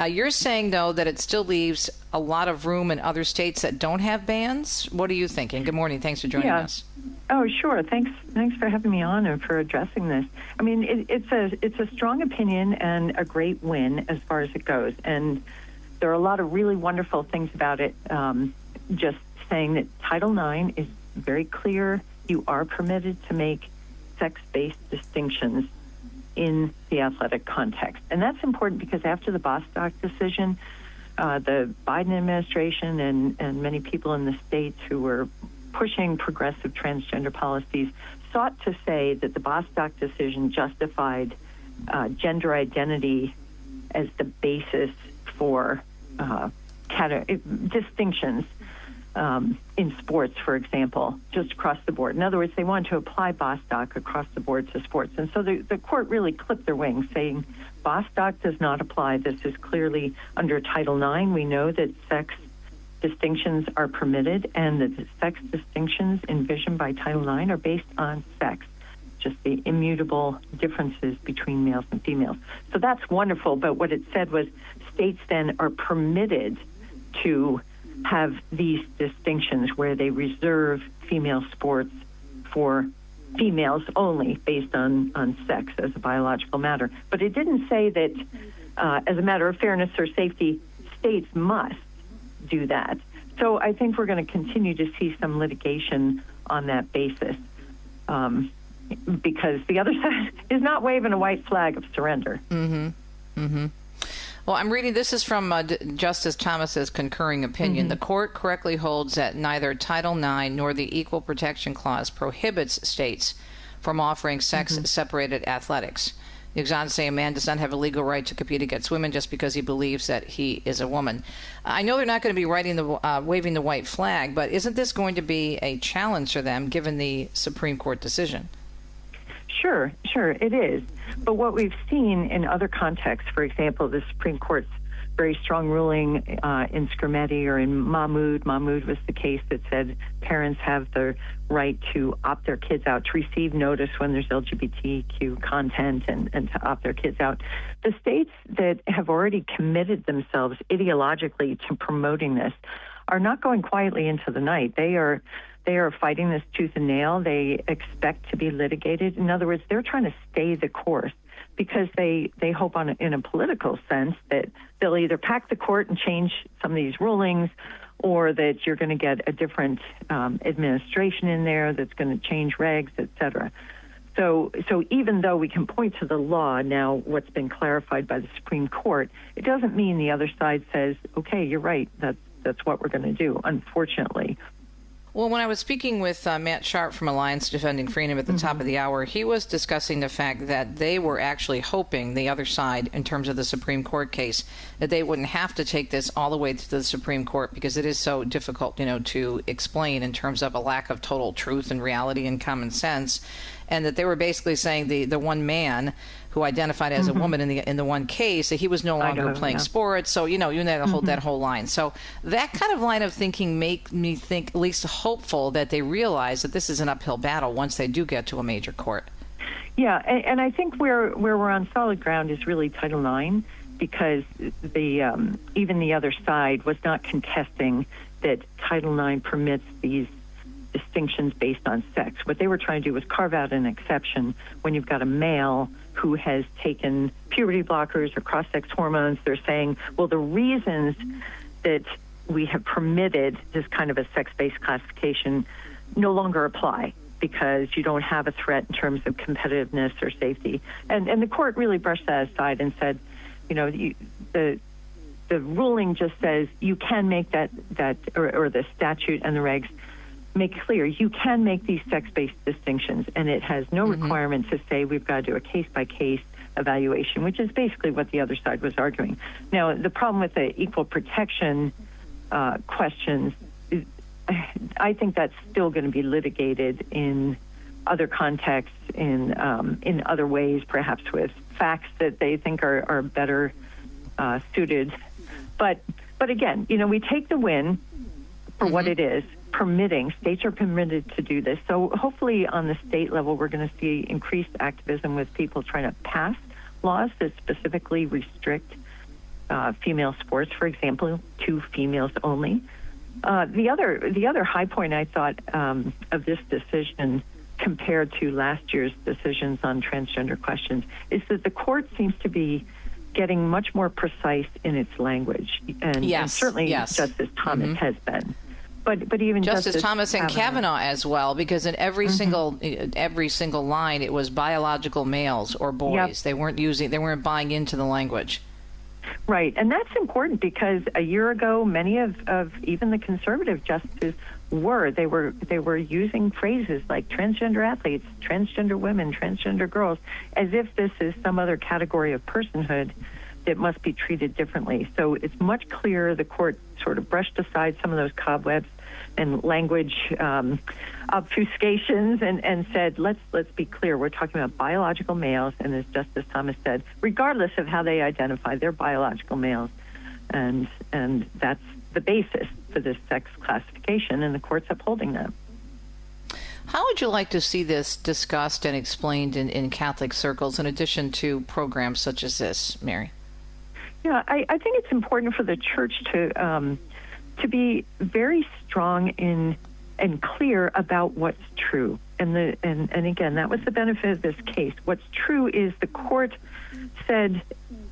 Speaker 2: You're saying, though, that it still leaves a lot of room in other states that don't have bans. What are you thinking? Good morning. Thanks for joining us.
Speaker 6: Oh, sure. Thanks for having me on and for addressing this. I mean, it's a strong opinion and a great win as far as it goes. And there are a lot of really wonderful things about it. Just saying that Title IX is very clear. You are permitted to make sex-based distinctions in the athletic context. And that's important because after the Bostock decision, the Biden administration and many people in the states who were pushing progressive transgender policies sought to say that the Bostock decision justified gender identity as the basis for distinctions in sports, for example, just across the board. In other words, they wanted to apply Bostock across the board to sports. And so the court really clipped their wings, saying Bostock does not apply. This is clearly under Title IX. We know that sex distinctions are permitted, and that the sex distinctions envisioned by Title IX are based on sex, just the immutable differences between males and females. So that's wonderful, but what it said was states then are permitted to have these distinctions where they reserve female sports for females only based on sex as a biological matter. But it didn't say that as a matter of fairness or safety, states must do that. So I think we're going to continue to see some litigation on that basis because the other side is not waving a white flag of surrender.
Speaker 2: Mm-hmm. Mm-hmm. Well, I'm reading, this is from Justice Thomas's concurring opinion. The court correctly holds that neither Title IX nor the Equal Protection Clause prohibits states from offering sex-separated athletics. The exons say a man does not have a legal right to compete against women just because he believes that he is a woman. I know they're not going to be waving the white flag, but isn't this going to be a challenge for them given the Supreme Court decision?
Speaker 6: Sure, it is. But what we've seen in other contexts, for example, the Supreme Court's very strong ruling in Scrimeti or in Mahmoud. Mahmoud was the case that said parents have the right to opt their kids out, to receive notice when there's LGBTQ content and to opt their kids out. The states that have already committed themselves ideologically to promoting this are not going quietly into the night. They are fighting this tooth and nail. They expect to be litigated. In other words, they're trying to stay the course because they hope in a political sense that they'll either pack the court and change some of these rulings or that you're going to get a different administration in there that's going to change regs, et cetera. So even though we can point to the law now, what's been clarified by the Supreme Court, it doesn't mean the other side says, okay, you're right, that's what we're going to do, unfortunately.
Speaker 2: Well, when I was speaking with Matt Sharp from Alliance Defending Freedom at the top of the hour, he was discussing the fact that they were actually hoping, the other side, in terms of the Supreme Court case, that they wouldn't have to take this all the way to the Supreme Court because it is so difficult, to explain in terms of a lack of total truth and reality and common sense, and that they were basically saying the one man who identified as a woman in the one case, that he was no longer playing sports. So, that whole line. So that kind of line of thinking make me think at least hopeful that they realize that this is an uphill battle once they do get to a major court.
Speaker 6: Yeah, and I think where we're on solid ground is really Title IX because even the other side was not contesting that Title IX permits these distinctions based on sex. What they were trying to do was carve out an exception when you've got a male who has taken puberty blockers or cross-sex hormones. They're saying, well, the reasons that we have permitted this kind of a sex-based classification no longer apply because you don't have a threat in terms of competitiveness or safety. And the court really brushed that aside and said, the ruling just says you can make that or the statute and the regs make clear you can make these sex-based distinctions, and it has no requirement to say we've got to do a case-by-case evaluation, which is basically what the other side was arguing. Now, the problem with the equal protection questions, I think that's still going to be litigated in other contexts, in other ways, perhaps with facts that they think are better suited. But again, we take the win for what it is. States are permitted to do this. So hopefully on the state level, we're going to see increased activism with people trying to pass laws that specifically restrict female sports, for example, to females only. The other high point I thought of this decision compared to last year's decisions on transgender questions is that the court seems to be getting much more precise in its language. And certainly Justice Thomas has been. But even
Speaker 2: Justice Thomas and Kavanaugh as well, because in every single line it was biological males or boys. They weren't buying into the language.
Speaker 6: Right, and that's important because a year ago, many of even the conservative justices they were using phrases like transgender athletes, transgender women, transgender girls, as if this is some other category of personhood that must be treated differently. So it's much clearer. The court sort of brushed aside some of those cobwebs and language obfuscations and said, let's be clear. We're talking about biological males, and as Justice Thomas said, regardless of how they identify, they're biological males, and that's the basis for this sex classification, and the court's upholding that.
Speaker 2: How would you like to see this discussed and explained in Catholic circles, in addition to programs such as this, Mary?
Speaker 6: Yeah, I think it's important for the church to be very strong in and clear about what's true. And again, that was the benefit of this case. What's true is the court said,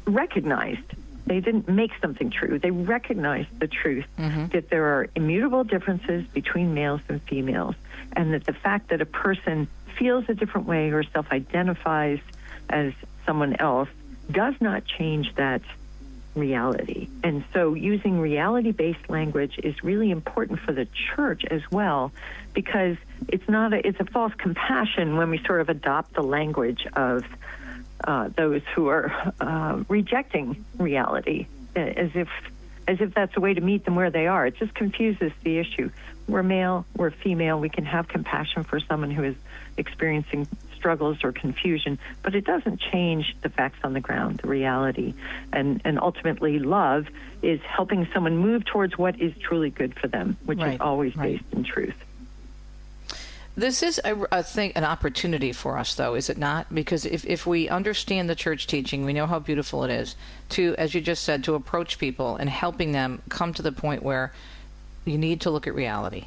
Speaker 6: recognized. They didn't make something true. They recognized the truth that there are immutable differences between males and females, and that the fact that a person feels a different way or self-identifies as someone else does not change that reality. And so using reality-based language is really important for the church as well, because it's a false compassion when we sort of adopt the language of those who are rejecting reality as if that's a way to meet them where they are. It just confuses the issue. We're male, we're female, we can have compassion for someone who is experiencing struggles or confusion, but it doesn't change the facts on the ground, the reality. And ultimately, love is helping someone move towards what is truly good for them, which is always based in truth.
Speaker 2: This is, I think, an opportunity for us, though, is it not? Because if we understand the church teaching, we know how beautiful it is to, as you just said, to approach people and helping them come to the point where you need to look at reality.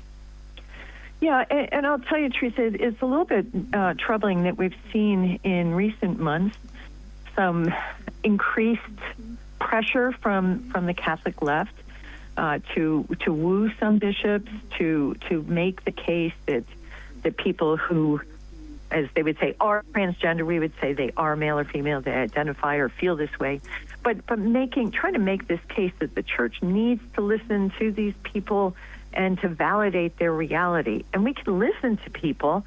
Speaker 6: Yeah, and I'll tell you, Teresa, it's a little bit troubling that we've seen in recent months some increased pressure from the Catholic left to woo some bishops, to make the case that people who, as they would say, are transgender, we would say they are male or female, they identify or feel this way. But trying to make this case that the church needs to listen to these people and to validate their reality. And we can listen to people,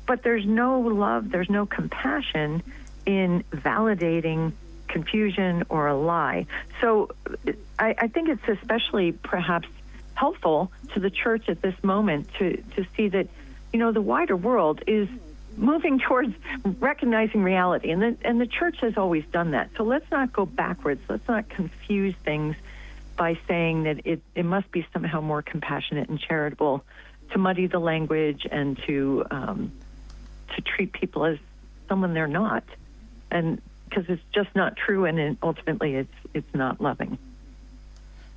Speaker 6: but there's no love, there's no compassion in validating confusion or a lie. So I think it's especially perhaps helpful to the church at this moment to see that, the wider world is moving towards recognizing reality, and the church has always done that. So let's not go backwards. Let's not confuse things by saying that it must be somehow more compassionate and charitable to muddy the language and to treat people as someone they're not, and because it's just not true, and ultimately it's not loving.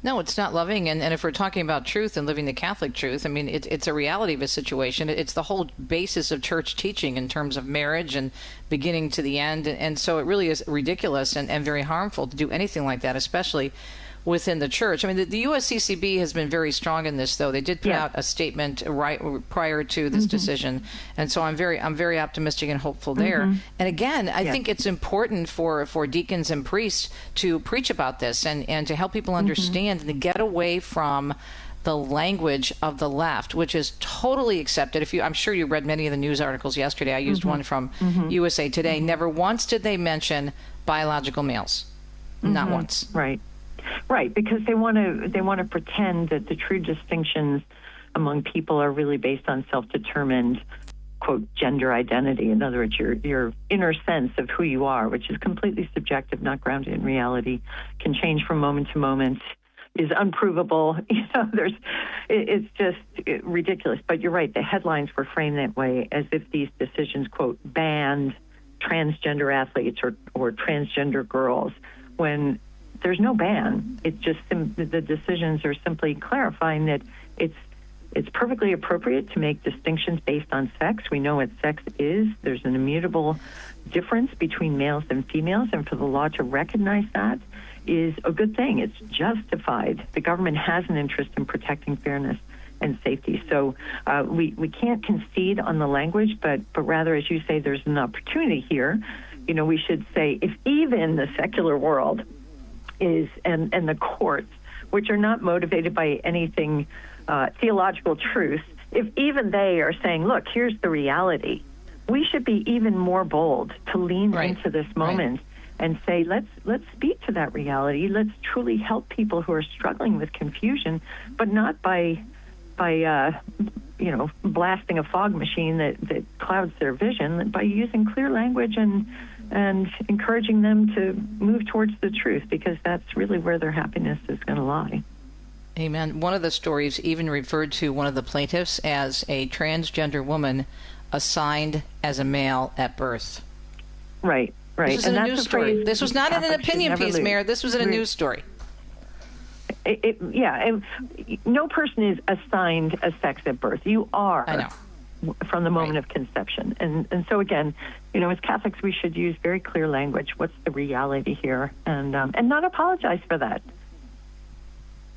Speaker 2: No, it's not loving. And if we're talking about truth and living the Catholic truth, I mean, it's a reality of a situation. It's the whole basis of church teaching in terms of marriage and beginning to the end. And so it really is ridiculous and very harmful to do anything like that, especially within the church. I mean, the USCCB has been very strong in this, though. They did put out a statement right prior to this decision, and so I'm very optimistic and hopeful there. And again, I think it's important for deacons and priests to preach about this and to help people understand and to get away from the language of the left, which is totally accepted. I'm sure you read many of the news articles yesterday. I used one from USA Today. Never once did they mention biological males. Not once.
Speaker 6: Right, because they want to pretend that the true distinctions among people are really based on self-determined, quote, gender identity. In other words, your inner sense of who you are, which is completely subjective, not grounded in reality, can change from moment to moment, is unprovable. It's just ridiculous. But you're right, the headlines were framed that way, as if these decisions, quote, banned transgender athletes or transgender girls, when there's no ban. It's just the decisions are simply clarifying that it's perfectly appropriate to make distinctions based on sex. We know what sex is. There's an immutable difference between males and females, and for the law to recognize that is a good thing. It's justified. The government has an interest in protecting fairness and safety. So we can't concede on the language, but rather, as you say, there's an opportunity here. We should say, if even the secular world is and the courts, which are not motivated by anything theological truth, if even they are saying, look, here's the reality, we should be even more bold to lean into this moment and say, let's speak to that reality. Let's truly help people who are struggling with confusion, but not by blasting a fog machine that clouds their vision, by using clear language and encouraging them to move towards the truth, because that's really where their happiness is going to lie.
Speaker 2: Amen. One of the stories even referred to one of the plaintiffs as a transgender woman assigned as a male at birth.
Speaker 6: Right.
Speaker 2: This was in a news story. This was not in an opinion piece, Mayor. This was in a news story.
Speaker 6: No person is assigned a sex at birth. You are.
Speaker 2: I know.
Speaker 6: From the moment of conception. And so again, as Catholics, we should use very clear language. What's the reality here? And not apologize for that.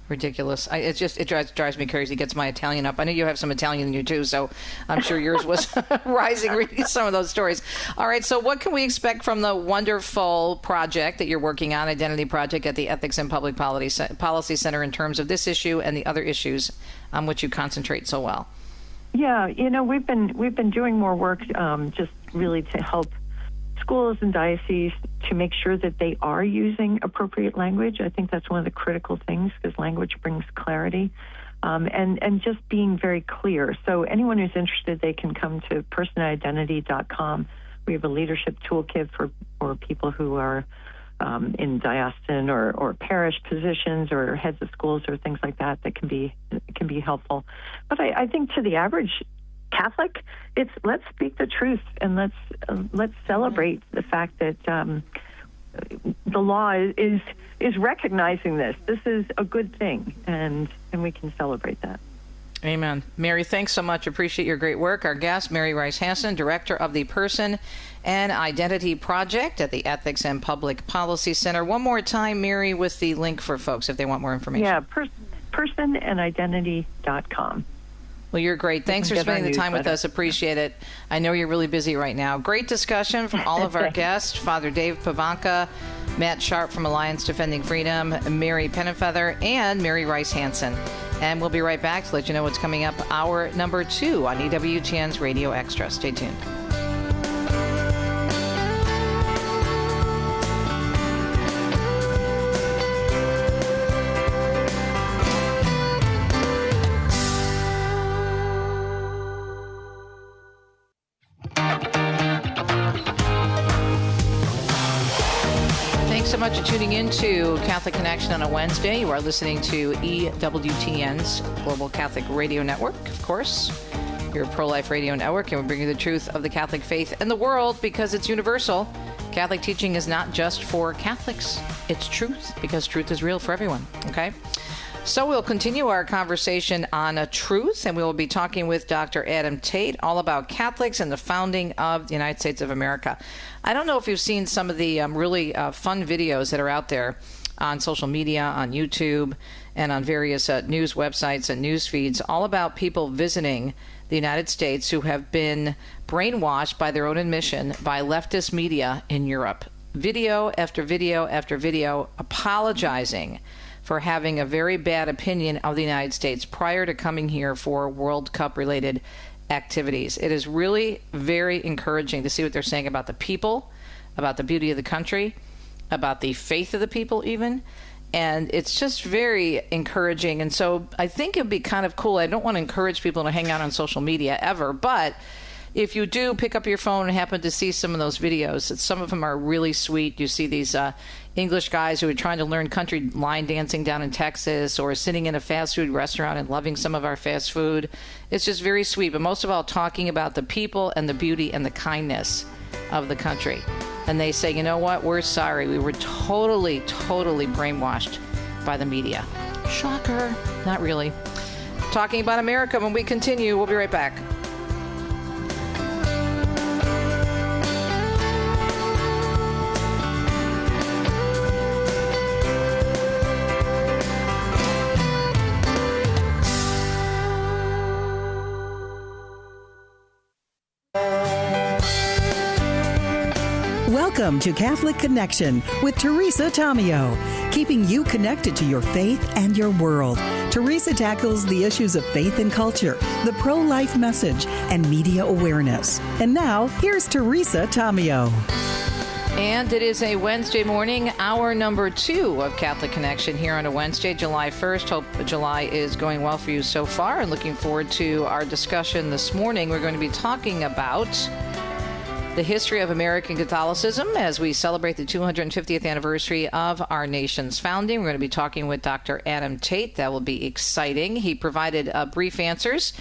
Speaker 2: Ridiculous. It drives me crazy. It gets my Italian up. I know you have some Italian in you too, so I'm sure yours was rising reading some of those stories. All right, so what can we expect from the wonderful project that you're working on, Identity Project, at the Ethics and Public Policy Center in terms of this issue and the other issues on which you concentrate so well?
Speaker 6: Yeah, we've been doing more work just really to help schools and dioceses to make sure that they are using appropriate language. I think that's one of the critical things, because language brings clarity, and just being very clear. So anyone who's interested, they can come to personidentity.com. We have a leadership toolkit for people who are in diocesan or parish positions or heads of schools or things like that can be helpful. But I think to the average Catholic, it's let's speak the truth and let's celebrate the fact that the law is recognizing this. This is a good thing, and we can celebrate that.
Speaker 2: Amen. Mary, thanks so much. Appreciate your great work. Our guest, Mary Rice Hasson, Director of the Person and Identity Project at the Ethics and Public Policy Center. One more time, Mary, with the link for folks if they want more information.
Speaker 6: Yeah, personandidentity.com.
Speaker 2: Well, you're great. Thanks for spending the time with us. Appreciate it. I know you're really busy right now. Great discussion from all of our guests, Father Dave Pivonka, Matt Sharp from Alliance Defending Freedom, Mary Pennefather, and Mary Rice Hasson. And we'll be right back to let you know what's coming up hour number 2 on EWTN's Radio Extra. Stay tuned. So much for tuning in to Catholic Connection on a Wednesday. You are listening to EWTN's Global Catholic Radio Network, of course, your pro-life radio network, and we bring you the truth of the Catholic faith and the world because it's universal. Catholic teaching is not just for Catholics. It's truth because truth is real for everyone, okay? So we'll continue our conversation on truth, and we will be talking with Dr. Adam Tate all about Catholics and the founding of the United States of America. I don't know if you've seen some of the really fun videos that are out there on social media, on YouTube, and on various news websites and news feeds, all about people visiting the United States who have been brainwashed by their own admission by leftist media in Europe. Video after video after video apologizing for having a very bad opinion of the United States prior to coming here for World Cup-related activities. It is really very encouraging to see what they're saying about the people, about the beauty of the country, about the faith of the people even, and it's just very encouraging. And so I think it would be kind of cool. I don't want to encourage people to hang out on social media ever, but if you do pick up your phone and happen to see some of those videos, some of them are really sweet. You see these English guys who are trying to learn country line dancing down in Texas, or sitting in a fast food restaurant and loving some of our fast food. It's just very sweet, but most of all talking about the people and the beauty and the kindness of the country. And they say, you know what, we're sorry. We were totally brainwashed by the media. Shocker. Not really. Talking about America when we continue. We'll be right back.
Speaker 1: Welcome to Catholic Connection with Teresa Tomeo, keeping you connected to your faith and your world. Teresa tackles the issues of faith and culture, the pro-life message, and media awareness. And now, here's Teresa Tomeo.
Speaker 2: And it is a Wednesday morning, hour number 2 of Catholic Connection here on a Wednesday, July 1st. Hope July is going well for you so far, and looking forward to our discussion this morning. We're going to be talking about the history of American Catholicism as we celebrate the 250th anniversary of our nation's founding. We're going to be talking with Dr. Adam Tate. That will be exciting. He provided brief answers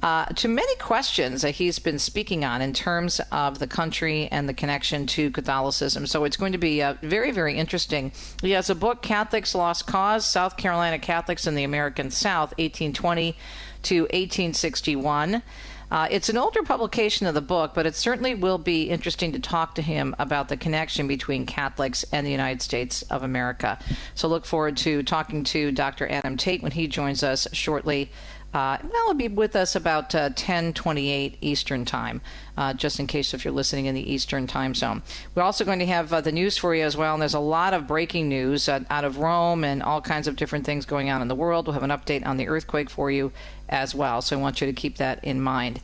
Speaker 2: to many questions that he's been speaking on in terms of the country and the connection to Catholicism. So it's going to be very, very interesting. He has a book, Catholics' Lost Cause, South Carolina Catholics in the American South, 1820 to 1861. It's an older publication of the book, but it certainly will be interesting to talk to him about the connection between Catholics and the United States of America. So look forward to talking to Dr. Adam Tate when he joins us shortly. He'll be with us about 10:28 Eastern Time, just in case if you're listening in the Eastern Time Zone. We're also going to have the news for you as well, and there's a lot of breaking news out of Rome and all kinds of different things going on in the world. We'll have an update on the earthquake for you as well, so I want you to keep that in mind.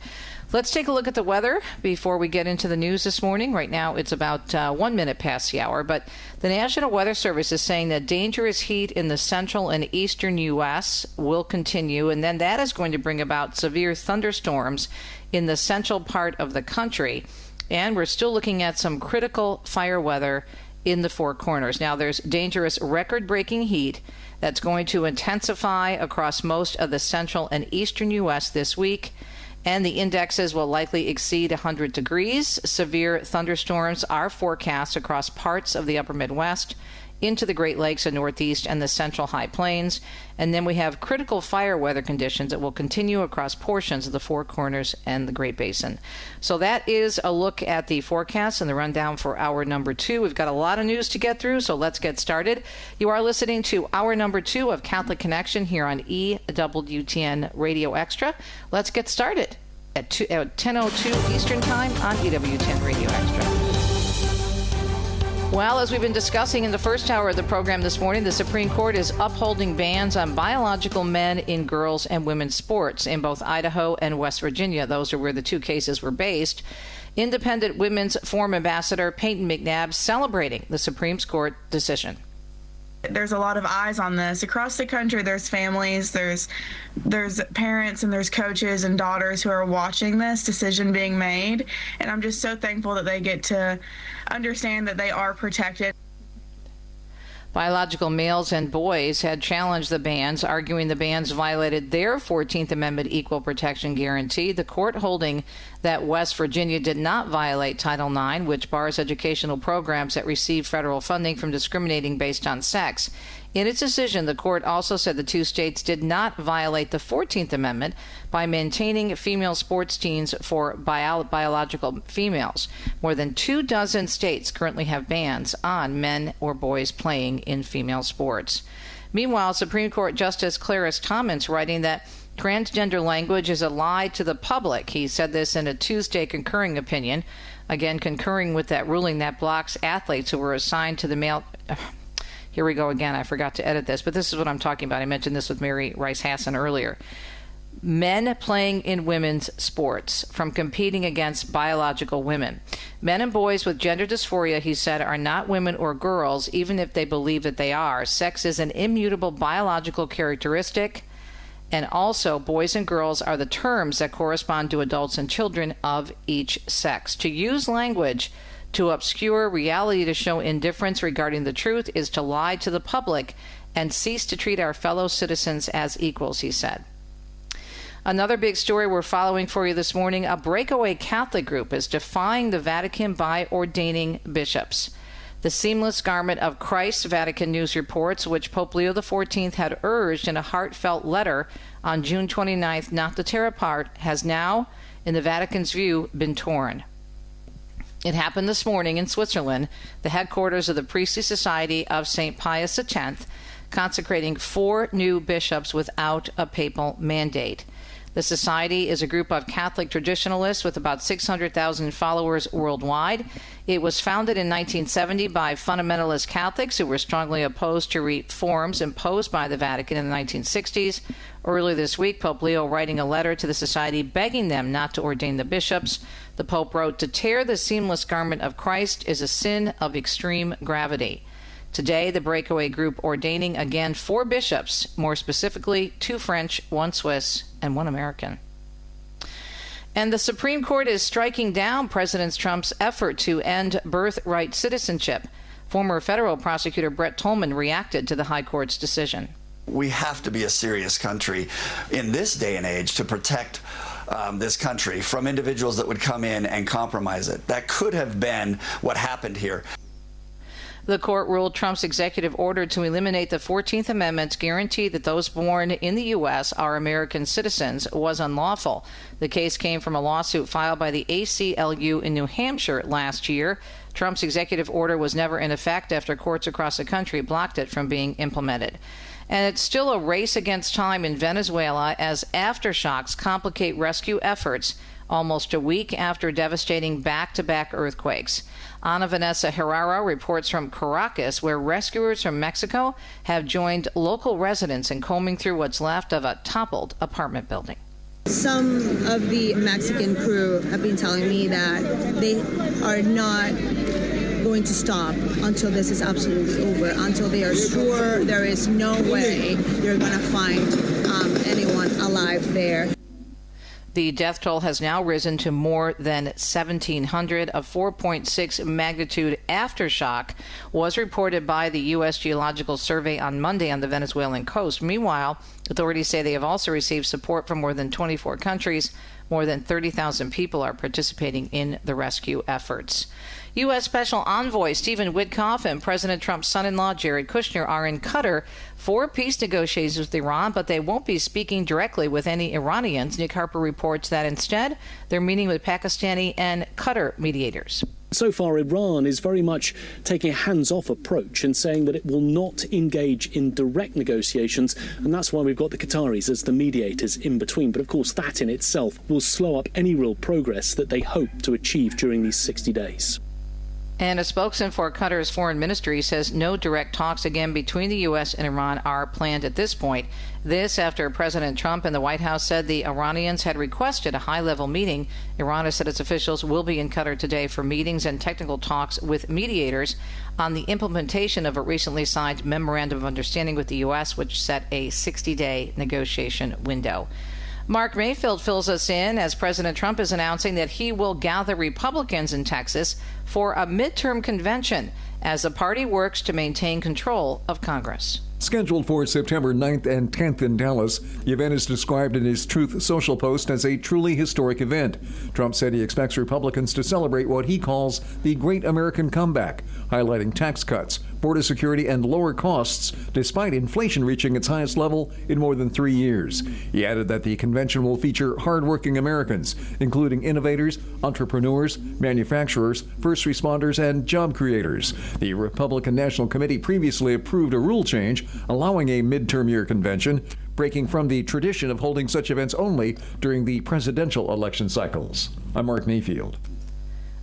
Speaker 2: Let's take a look at the weather before we get into the news this morning. Right now, it's about 1 minute past the hour, but the National Weather Service is saying that dangerous heat in the central and eastern U.S. will continue, and then that is going to bring about severe thunderstorms in the central part of the country. And we're still looking at some critical fire weather in the Four Corners. Now, there's dangerous record-breaking heat that's going to intensify across most of the central and eastern U.S. this week, and the indexes will likely exceed 100 degrees. Severe thunderstorms are forecast across parts of the upper Midwest, into the Great Lakes and Northeast and the Central High Plains. And then we have critical fire weather conditions that will continue across portions of the Four Corners and the Great Basin. So that is a look at the forecast and the rundown for hour number 2. We've got a lot of news to get through, so let's get started. You are listening to hour number 2 of Catholic Connection here on EWTN Radio Extra. Let's get started at 10:02 Eastern Time on EWTN Radio Extra. Well, as we've been discussing in the first hour of the program this morning, the Supreme Court is upholding bans on biological men in girls' and women's sports in both Idaho and West Virginia. Those are where the two cases were based. Independent Women's Forum Ambassador Peyton McNabb celebrating the Supreme Court decision.
Speaker 7: There's a lot of eyes on this. Across the country, there's families, there's parents, and there's coaches and daughters who are watching this decision being made. And I'm just so thankful that they get to understand that they are protected.
Speaker 2: Biological males and boys had challenged the bans, arguing the bans violated their 14th Amendment equal protection guarantee. The court holding that West Virginia did not violate Title IX, which bars educational programs that receive federal funding from discriminating based on sex. In its decision, the court also said the two states did not violate the 14th Amendment by maintaining female sports teams for biological females. More than 24 states currently have bans on men or boys playing in female sports. Meanwhile, Supreme Court Justice Clarence Thomas writing that transgender language is a lie to the public. He said this in a Tuesday concurring opinion, again concurring with that ruling that blocks athletes who were assigned to the male... Here we go again. I forgot to edit this, but this is what I'm talking about. I mentioned this with Mary Rice Hasson earlier. Men playing in women's sports from competing against biological women. Men and boys with gender dysphoria, he said, are not women or girls, even if they believe that they are. Sex is an immutable biological characteristic, and also boys and girls are the terms that correspond to adults and children of each sex. To use language to obscure reality, to show indifference regarding the truth, is to lie to the public and cease to treat our fellow citizens as equals, he said. Another big story we're following for you this morning, a breakaway Catholic group is defying the Vatican by ordaining bishops. The seamless garment of Christ, Vatican News reports, which Pope Leo XIV had urged in a heartfelt letter on June 29th not to tear apart, has now, in the Vatican's view, been torn. It happened this morning in Switzerland, the headquarters of the Priestly Society of St. Pius X, consecrating 4 new bishops without a papal mandate. The society is a group of Catholic traditionalists with about 600,000 followers worldwide. It was founded in 1970 by fundamentalist Catholics who were strongly opposed to reforms imposed by the Vatican in the 1960s. Earlier this week, Pope Leo writing a letter to the society begging them not to ordain the bishops. The Pope wrote, "To tear the seamless garment of Christ is a sin of extreme gravity." Today, the breakaway group ordaining again 4 bishops, more specifically 2 French, 1 Swiss, and 1 American. And the Supreme Court is striking down President Trump's effort to end birthright citizenship. Former federal prosecutor Brett Tolman reacted to the High Court's decision.
Speaker 8: We have to be a serious country in this day and age to protect this country from individuals that would come in and compromise it. That could have been what happened here.
Speaker 2: The court ruled Trump's executive order to eliminate the 14th Amendment's guarantee that those born in the U.S. are American citizens was unlawful. The case came from a lawsuit filed by the ACLU in New Hampshire last year. Trump's executive order was never in effect after courts across the country blocked it from being implemented. And it's still a race against time in Venezuela as aftershocks complicate rescue efforts almost a week after devastating back-to-back earthquakes. Ana Vanessa Herrera reports from Caracas, where rescuers from Mexico have joined local residents in combing through what's left of a toppled apartment building.
Speaker 9: Some of the Mexican crew have been telling me that they are not going to stop until this is absolutely over, until they are sure there is no way you're going to find anyone alive there.
Speaker 2: The death toll has now risen to more than 1,700. A 4.6 magnitude aftershock was reported by the U.S. Geological Survey on Monday on the Venezuelan coast. Meanwhile, authorities say they have also received support from more than 24 countries. More than 30,000 people are participating in the rescue efforts. U.S. Special Envoy Stephen Witkoff and President Trump's son-in-law Jared Kushner are in Qatar for peace negotiations with Iran, but they won't be speaking directly with any Iranians. Nick Harper reports that instead they're meeting with Pakistani and Qatar mediators.
Speaker 10: So far, Iran is very much taking a hands-off approach and saying that it will not engage in direct negotiations, and that's why we've got the Qataris as the mediators in between. But of course, that in itself will slow up any real progress that they hope to achieve during these 60 days.
Speaker 2: And a spokesman for Qatar's foreign ministry says no direct talks again between the U.S. and Iran are planned at this point. This after President Trump and the White House said the Iranians had requested a high-level meeting. Iran has said its officials will be in Qatar today for meetings and technical talks with mediators on the implementation of a recently signed memorandum of understanding with the U.S., which set a 60-day negotiation window. Mark Mayfield fills us in as President Trump is announcing that he will gather Republicans in Texas for a midterm convention as the party works to maintain control of Congress.
Speaker 11: Scheduled for September 9th and 10th in Dallas, the event is described in his Truth Social post as a truly historic event. Trump said he expects Republicans to celebrate what he calls the Great American Comeback, highlighting tax cuts, border security, and lower costs, despite inflation reaching its highest level in more than 3 years. He added that the convention will feature hardworking Americans, including innovators, entrepreneurs, manufacturers, first responders, and job creators. The Republican National Committee previously approved a rule change allowing a midterm year convention, breaking from the tradition of holding such events only during the presidential election cycles. I'm Mark Mayfield.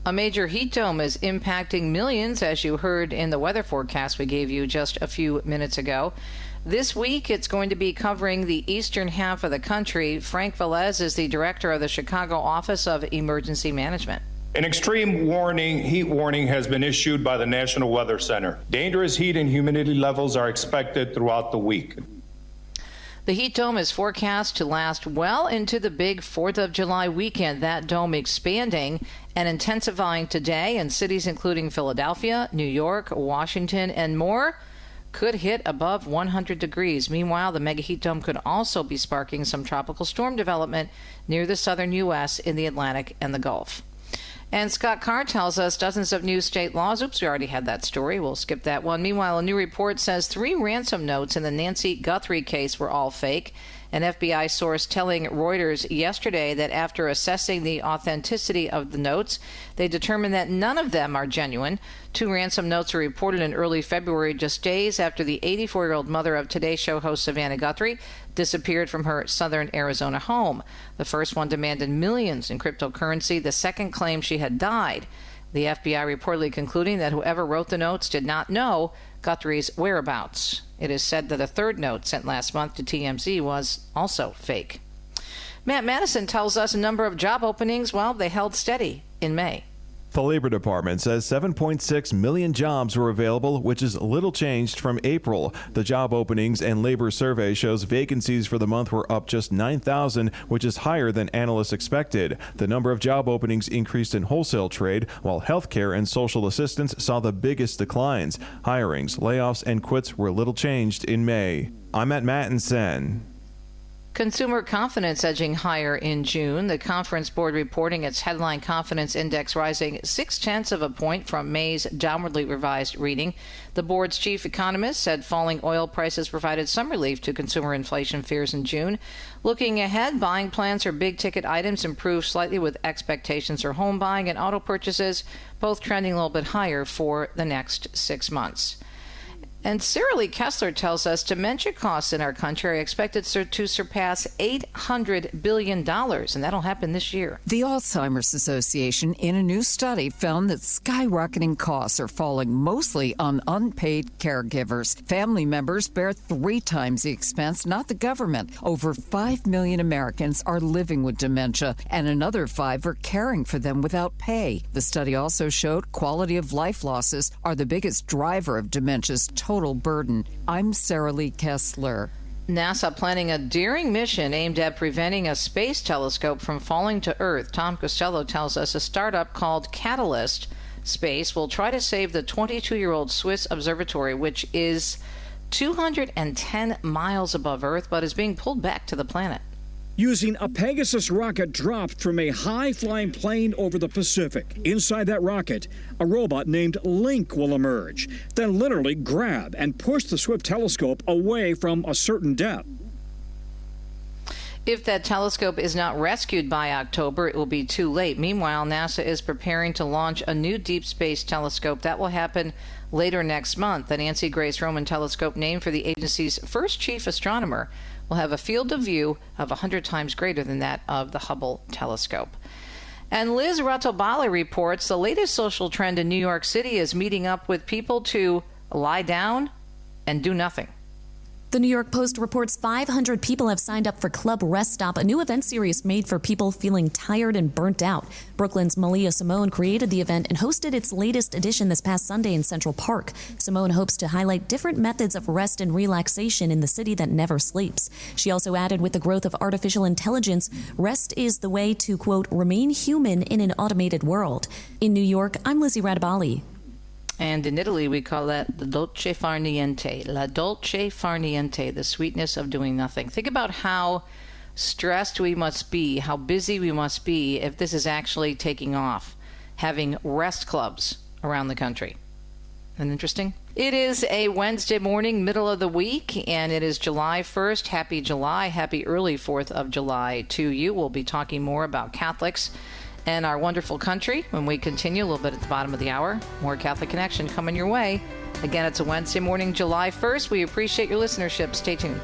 Speaker 2: A major heat dome is impacting millions, as you heard in the weather forecast we gave you just a few minutes ago. This week, it's going to be covering the eastern half of the country. Frank Velez is the director of the Chicago Office of Emergency Management.
Speaker 12: An extreme heat warning has been issued by the National Weather Center. Dangerous heat and humidity levels are expected throughout the week.
Speaker 2: The heat dome is forecast to last well into the big 4th of July weekend. That dome expanding and intensifying today, and cities including Philadelphia, New York, Washington, and more could hit above 100 degrees. Meanwhile, the mega heat dome could also be sparking some tropical storm development near the southern U.S. in the Atlantic and the Gulf. And Scott Carr tells us dozens of new state laws. Oops, we already had that story. We'll skip that one. Meanwhile, a new report says 3 ransom notes in the Nancy Guthrie case were all fake. An FBI source telling Reuters yesterday that after assessing the authenticity of the notes, they determined that none of them are genuine. 2 ransom notes were reported in early February, just days after the 84-year-old mother of Today Show host Savannah Guthrie disappeared from her southern Arizona home. The first one demanded millions in cryptocurrency. The second claimed she had died. The FBI reportedly concluding that whoever wrote the notes did not know Guthrie's whereabouts. It is said that a third note sent last month to TMZ was also fake. Matt Madison tells us a number of job openings, well, they held steady in May.
Speaker 13: The Labor Department says 7.6 million jobs were available, which is little changed from April. The job openings and labor survey shows vacancies for the month were up just 9,000, which is higher than analysts expected. The number of job openings increased in wholesale trade, while healthcare and social assistance saw the biggest declines. Hirings, layoffs, and quits were little changed in May. I'm at Mattinson.
Speaker 2: Consumer confidence edging higher in June. The Conference Board reporting its headline confidence index rising 0.6 of a point from May's downwardly revised reading. The board's chief economist said falling oil prices provided some relief to consumer inflation fears in June. Looking ahead, buying plans for big-ticket items improved slightly with expectations for home buying and auto purchases, both trending a little bit higher for the next 6 months. And Sarah Lee Kessler tells us dementia costs in our country are expected to surpass $800 billion, and that'll happen this year.
Speaker 14: The Alzheimer's Association, in a new study, found that skyrocketing costs are falling mostly on unpaid caregivers. Family members bear 3 times the expense, not the government. Over 5 million Americans are living with dementia, and another 5 are caring for them without pay. The study also showed quality of life losses are the biggest driver of dementia's total burden. I'm Sarah Lee Kessler.
Speaker 2: NASA planning a daring mission aimed at preventing a space telescope from falling to Earth. Tom Costello tells us a startup called Catalyst Space will try to save the 22-year-old Swiss observatory, which is 210 miles above Earth, but is being pulled back to the planet.
Speaker 15: Using a Pegasus rocket dropped from a high-flying plane over the Pacific. Inside that rocket, a robot named Link will emerge, then literally grab and push the Swift telescope away from a certain depth.
Speaker 2: If that telescope is not rescued by October, it will be too late. Meanwhile, NASA is preparing to launch a new deep space telescope. That will happen later next month. The Nancy Grace Roman telescope, named for the agency's first chief astronomer, will have a field of view of 100 times greater than that of the Hubble telescope. And Liz Ratobali reports the latest social trend in New York City is meeting up with people to lie down and do nothing.
Speaker 16: The New York Post reports 500 people have signed up for Club Rest Stop, a new event series made for people feeling tired and burnt out. Brooklyn's Malia Simone created the event and hosted its latest edition this past Sunday in Central Park. Simone hopes to highlight different methods of rest and relaxation in the city that never sleeps. She also added, with the growth of artificial intelligence, rest is the way to, quote, remain human in an automated world. In New York, I'm Lizzie Radabali.
Speaker 2: And in Italy, we call that the dolce far niente, la dolce far niente, the sweetness of doing nothing. Think about how stressed we must be, how busy we must be if this is actually taking off, having rest clubs around the country. Isn't that interesting? It is a Wednesday morning, middle of the week, and it is July 1st. Happy July, happy early 4th of July to you. We'll be talking more about Catholics and our wonderful country when we continue a little bit at the bottom of the hour. More Catholic Connection coming your way. Again, it's a Wednesday morning, July 1st. We appreciate your listenership. Stay tuned.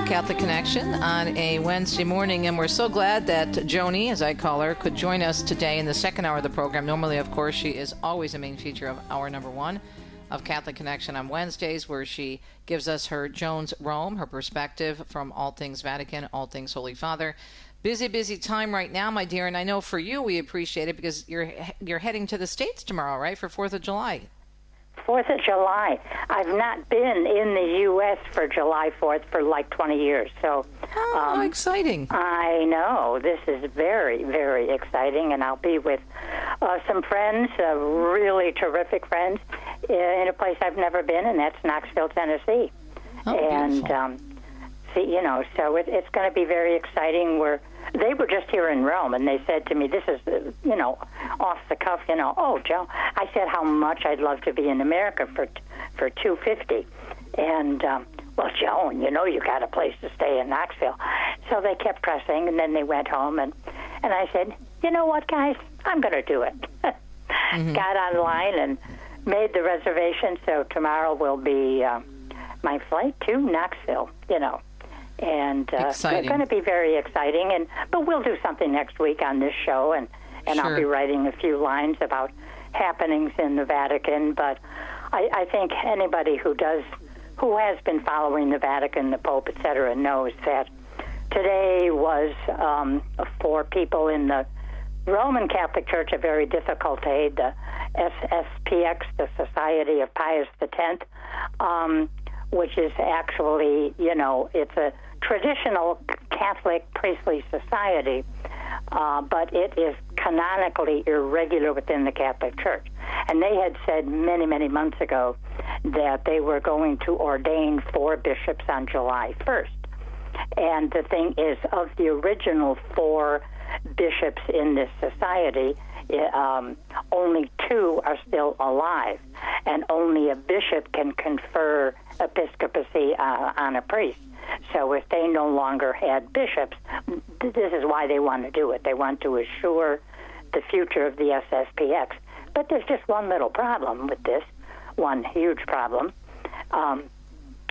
Speaker 2: Catholic Connection on a Wednesday morning, and we're so glad that Joni, as I call her, could join us today in the second hour of the program. Normally, of course, she is always a main feature of hour number 1 of Catholic Connection on Wednesdays, where she gives us her Joan's Rome, her perspective from all things Vatican, all things Holy Father. Busy time right now, my dear, and I know for you we appreciate it because you're heading to the States tomorrow, right, for 4th of July.
Speaker 17: 4th of July. I've not been in the U.S. for July 4th for like 20 years. So,
Speaker 2: exciting.
Speaker 17: I know. This is very, very exciting, and I'll be with some friends, really terrific friends, in a place I've never been, and that's Knoxville, Tennessee. And, so it's going to be very exciting. They were just here in Rome, and they said to me, this is, off the cuff, oh, Joe. I said how much I'd love to be in America for $250. And, well, Joan, you got a place to stay in Knoxville. So they kept pressing, and then they went home, and I said, you know what, guys, I'm going to do it. Mm-hmm. Got online and made the reservation, so tomorrow will be my flight to Knoxville, And it's going to be very exciting. But we'll do something next week on this show, and
Speaker 2: Sure.
Speaker 17: I'll be writing a few lines about happenings in the Vatican. But I think anybody who has been following the Vatican, the Pope, etc., knows that today was for people in the Roman Catholic Church a very difficult day. The SSPX, the Society of Pius X, which is actually, it's a traditional Catholic priestly society, but it is canonically irregular within the Catholic Church. And they had said many, many months ago that they were going to ordain 4 bishops on July 1st. And the thing is, of the original 4 bishops in this society, only 2 are still alive, and only a bishop can confer episcopacy on a priest. So if they no longer had bishops, this is why they want to do it. They want to assure the future of the SSPX. But there's just one little problem with this, one huge problem.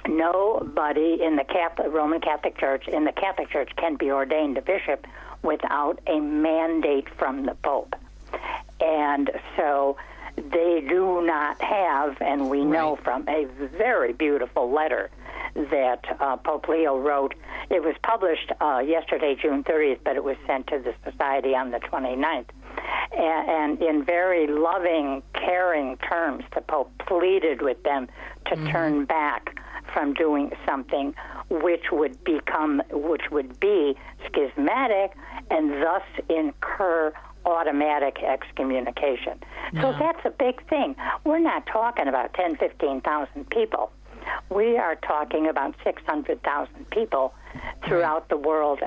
Speaker 17: Nobody in the Roman Catholic Church, in the Catholic Church, can be ordained a bishop without a mandate from the Pope. And so they do not have, and we know from a very beautiful letter that Pope Leo wrote. It was published yesterday, June 30th, but it was sent to the Society on the 29th. And in very loving, caring terms, the Pope pleaded with them to turn back from doing something which would be schismatic and thus incur automatic excommunication. So that's a big thing. We're not talking about 10, 15,000 people. We are talking about 600,000 people throughout the world,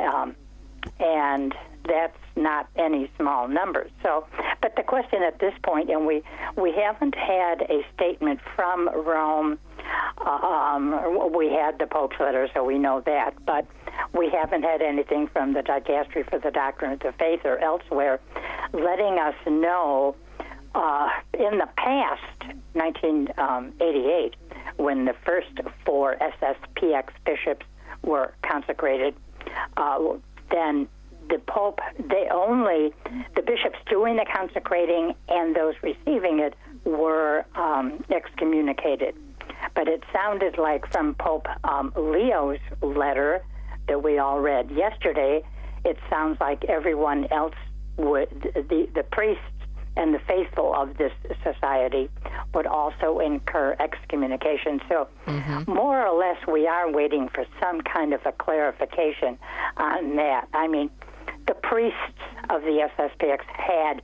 Speaker 17: and that's not any small number. So, but the question at this point, and we haven't had a statement from Rome. We had the Pope's letter, so we know that, but we haven't had anything from the Dicastery for the Doctrine of the Faith or elsewhere letting us know in the past, 1988, when the first 4 SSPX bishops were consecrated, then the Pope, the bishops doing the consecrating and those receiving it were excommunicated. But it sounded like from Pope Leo's letter that we all read yesterday, it sounds like everyone else would, the priests and the faithful of this society would also incur excommunication. So more or less we are waiting for some kind of a clarification on that. I mean, the priests of the SSPX had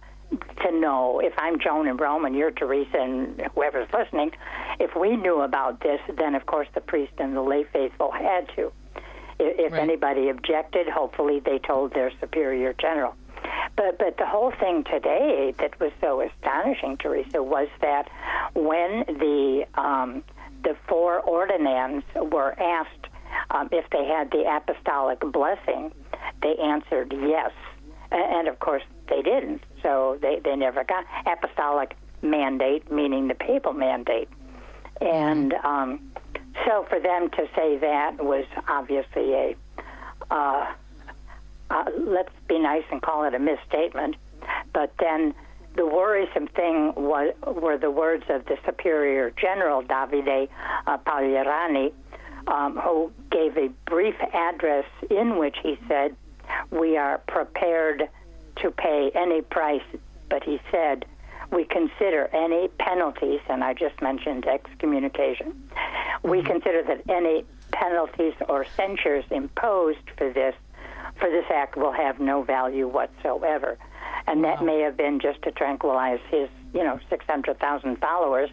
Speaker 17: to know. If I'm Joan in Rome and you're Teresa and whoever's listening, if we knew about this, then of course the priest and the lay faithful had to. If anybody objected, hopefully they told their superior general. But the whole thing today that was so astonishing, Teresa, was that when the 4 ordinands were asked if they had the apostolic blessing, they answered yes. And of course they didn't, so they never got apostolic mandate, meaning the papal mandate. And so for them to say that was obviously a let's be nice and call it a misstatement. But then the worrisome thing were the words of the Superior General, Davide Pagliarani, who gave a brief address in which he said, "We are prepared to pay any price," but he said, "We consider any penalties," and I just mentioned excommunication, "we consider that any penalties or censures imposed for this act will have no value whatsoever." And that may have been just to tranquilize his, 600,000 followers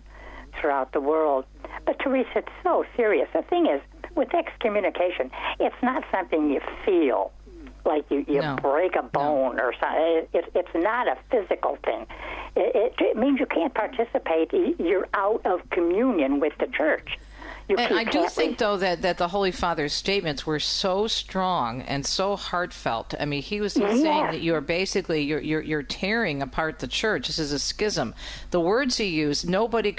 Speaker 17: throughout the world. But Teresa, it's so serious. The thing is, with excommunication, it's not something you feel, like you break a bone or something. It's not a physical thing. It means you can't participate. You're out of communion with the church.
Speaker 2: And I do think, though, that the Holy Father's statements were so strong and so heartfelt. I mean, he's saying that you are basically you're tearing apart the church. This is a schism. The words he used, nobody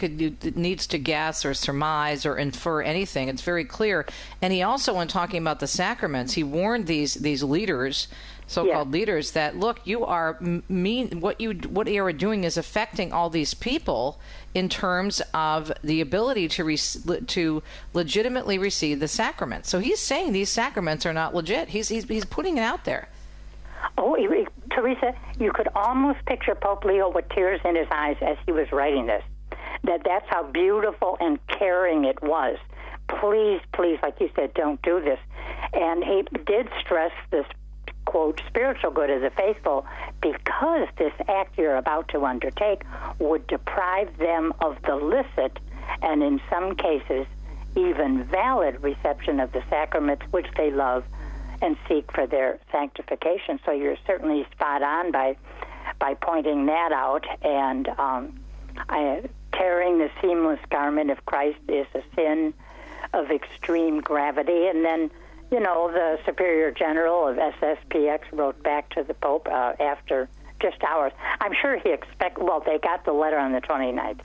Speaker 2: needs to guess or surmise or infer anything. It's very clear. And he also, when talking about the sacraments, he warned these leaders, so-called leaders, that look, you are what you are doing is affecting all these people in terms of the ability to legitimately receive the sacrament. So he's saying these sacraments are not legit. He's putting it out there.
Speaker 17: Oh, Teresa, you could almost picture Pope Leo with tears in his eyes as he was writing this. That's how beautiful and caring it was. Please, like you said, don't do this. And he did stress this, quote, spiritual good of the faithful, because this act you're about to undertake would deprive them of the licit and, in some cases, even valid reception of the sacraments which they love and seek for their sanctification. So you're certainly spot on by pointing that out. And tearing the seamless garment of Christ is a sin of extreme gravity. And then, you know, the Superior General of SSPX wrote back to the Pope after just hours. I'm sure he they got the letter on the 29th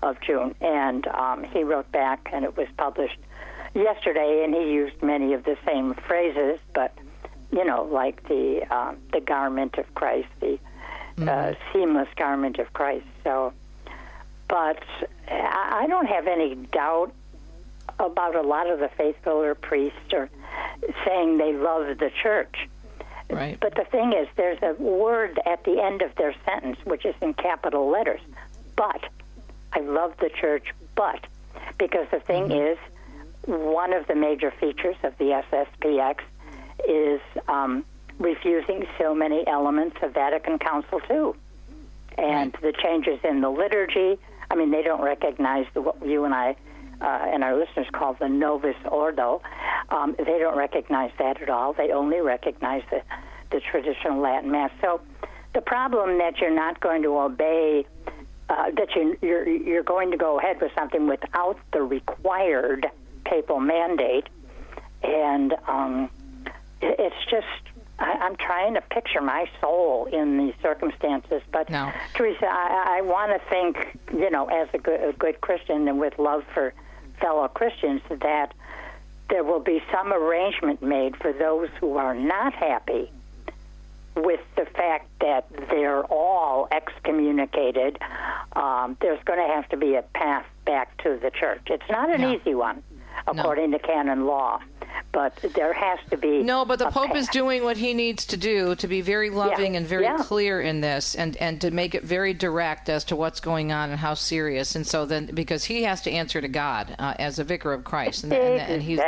Speaker 17: of June, and he wrote back, and it was published yesterday, and he used many of the same phrases, but, you know, like the garment of Christ, the seamless garment of Christ. So, but I don't have any doubt about a lot of the faithful or priests or saying they love the church.
Speaker 2: Right.
Speaker 17: But the thing is, there's a word at the end of their sentence, which is in capital letters. But. I love the church, but. Because the thing is, one of the major features of the SSPX is refusing so many elements of Vatican Council II. And the changes in the liturgy, I mean, they don't recognize what you and I and our listeners call the Novus Ordo. They don't recognize that at all. They only recognize the traditional Latin Mass. So the problem that you're not going to obey, that you're going to go ahead with something without the required papal mandate, and it's just, I'm trying to picture my soul in these circumstances. But,
Speaker 2: no.
Speaker 17: Teresa, I want to think, you know, as a good Christian and with love for fellow Christians, that there will be some arrangement made for those who are not happy with the fact that they're all excommunicated. There's going to have to be a path back to the church. It's not an easy one, according to canon law. But there has to be...
Speaker 2: No, but the Pope is doing what he needs to do to be very loving and very clear in this, and to make it very direct as to what's going on and how serious. And so then, because he has to answer to God as a vicar of Christ. And he's,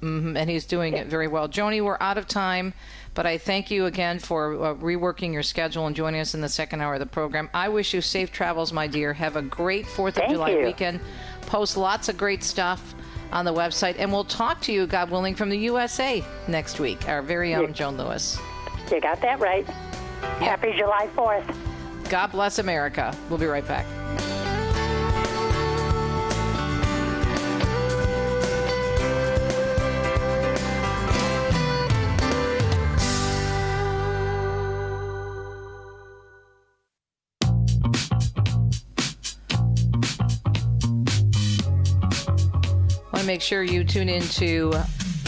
Speaker 2: and he's doing it very well. Joni, we're out of time, but I thank you again for reworking your schedule and joining us in the second hour of the program. I wish you safe travels, my dear. Have a great 4th of July weekend. Post lots of great stuff on the website, and we'll talk to you, God willing, from the USA next week. Our very own Joan Lewis.
Speaker 17: You got that right. Happy July 4th.
Speaker 2: God bless America. We'll be right back. Make sure you tune into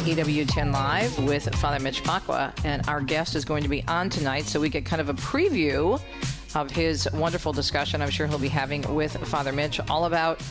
Speaker 2: EWTN Live with Father Mitch Pacwa, and our guest is going to be on tonight, so we get kind of a preview of his wonderful discussion I'm sure he'll be having with Father Mitch, all about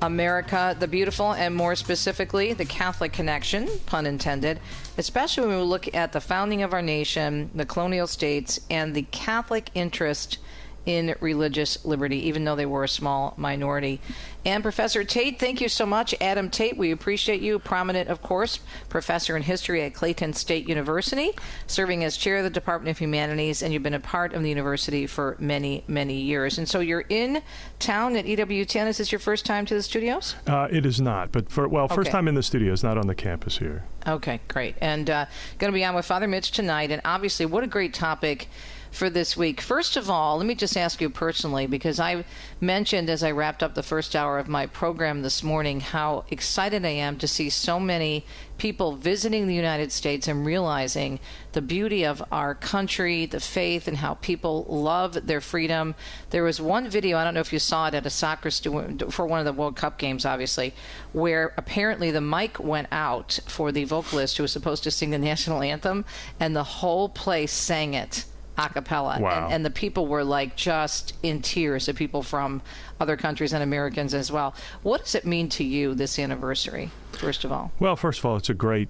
Speaker 2: America the Beautiful, and more specifically, the Catholic connection, pun intended, especially when we look at the founding of our nation, the colonial states, and the Catholic interest in religious liberty, even though they were a small minority. And Professor Tate, thank you so much. Adam Tate, we appreciate you. Prominent, of course, professor in history at Clayton State University, serving as chair of the Department of Humanities, and you've been a part of the university for many, many years. And so you're in town at EWTN. Is this your first time to the studios?
Speaker 18: It is not, but first time in the studios, not on the campus here.
Speaker 2: Okay, great. And going to be on with Father Mitch tonight, and obviously what a great topic for this week. First of all, let me just ask you personally, because I mentioned as I wrapped up the first hour of my program this morning how excited I am to see so many people visiting the United States and realizing the beauty of our country, the faith, and how people love their freedom. There was one video, I don't know if you saw it, at a soccer for one of the World Cup games, obviously, where apparently the mic went out for the vocalist who was supposed to sing the national anthem, and the whole place sang it a cappella.
Speaker 18: Wow.
Speaker 2: And the people were like just in tears, the people from other countries and Americans as well. What does it mean to you, this anniversary, first of all?
Speaker 18: Well, first of all, it's a great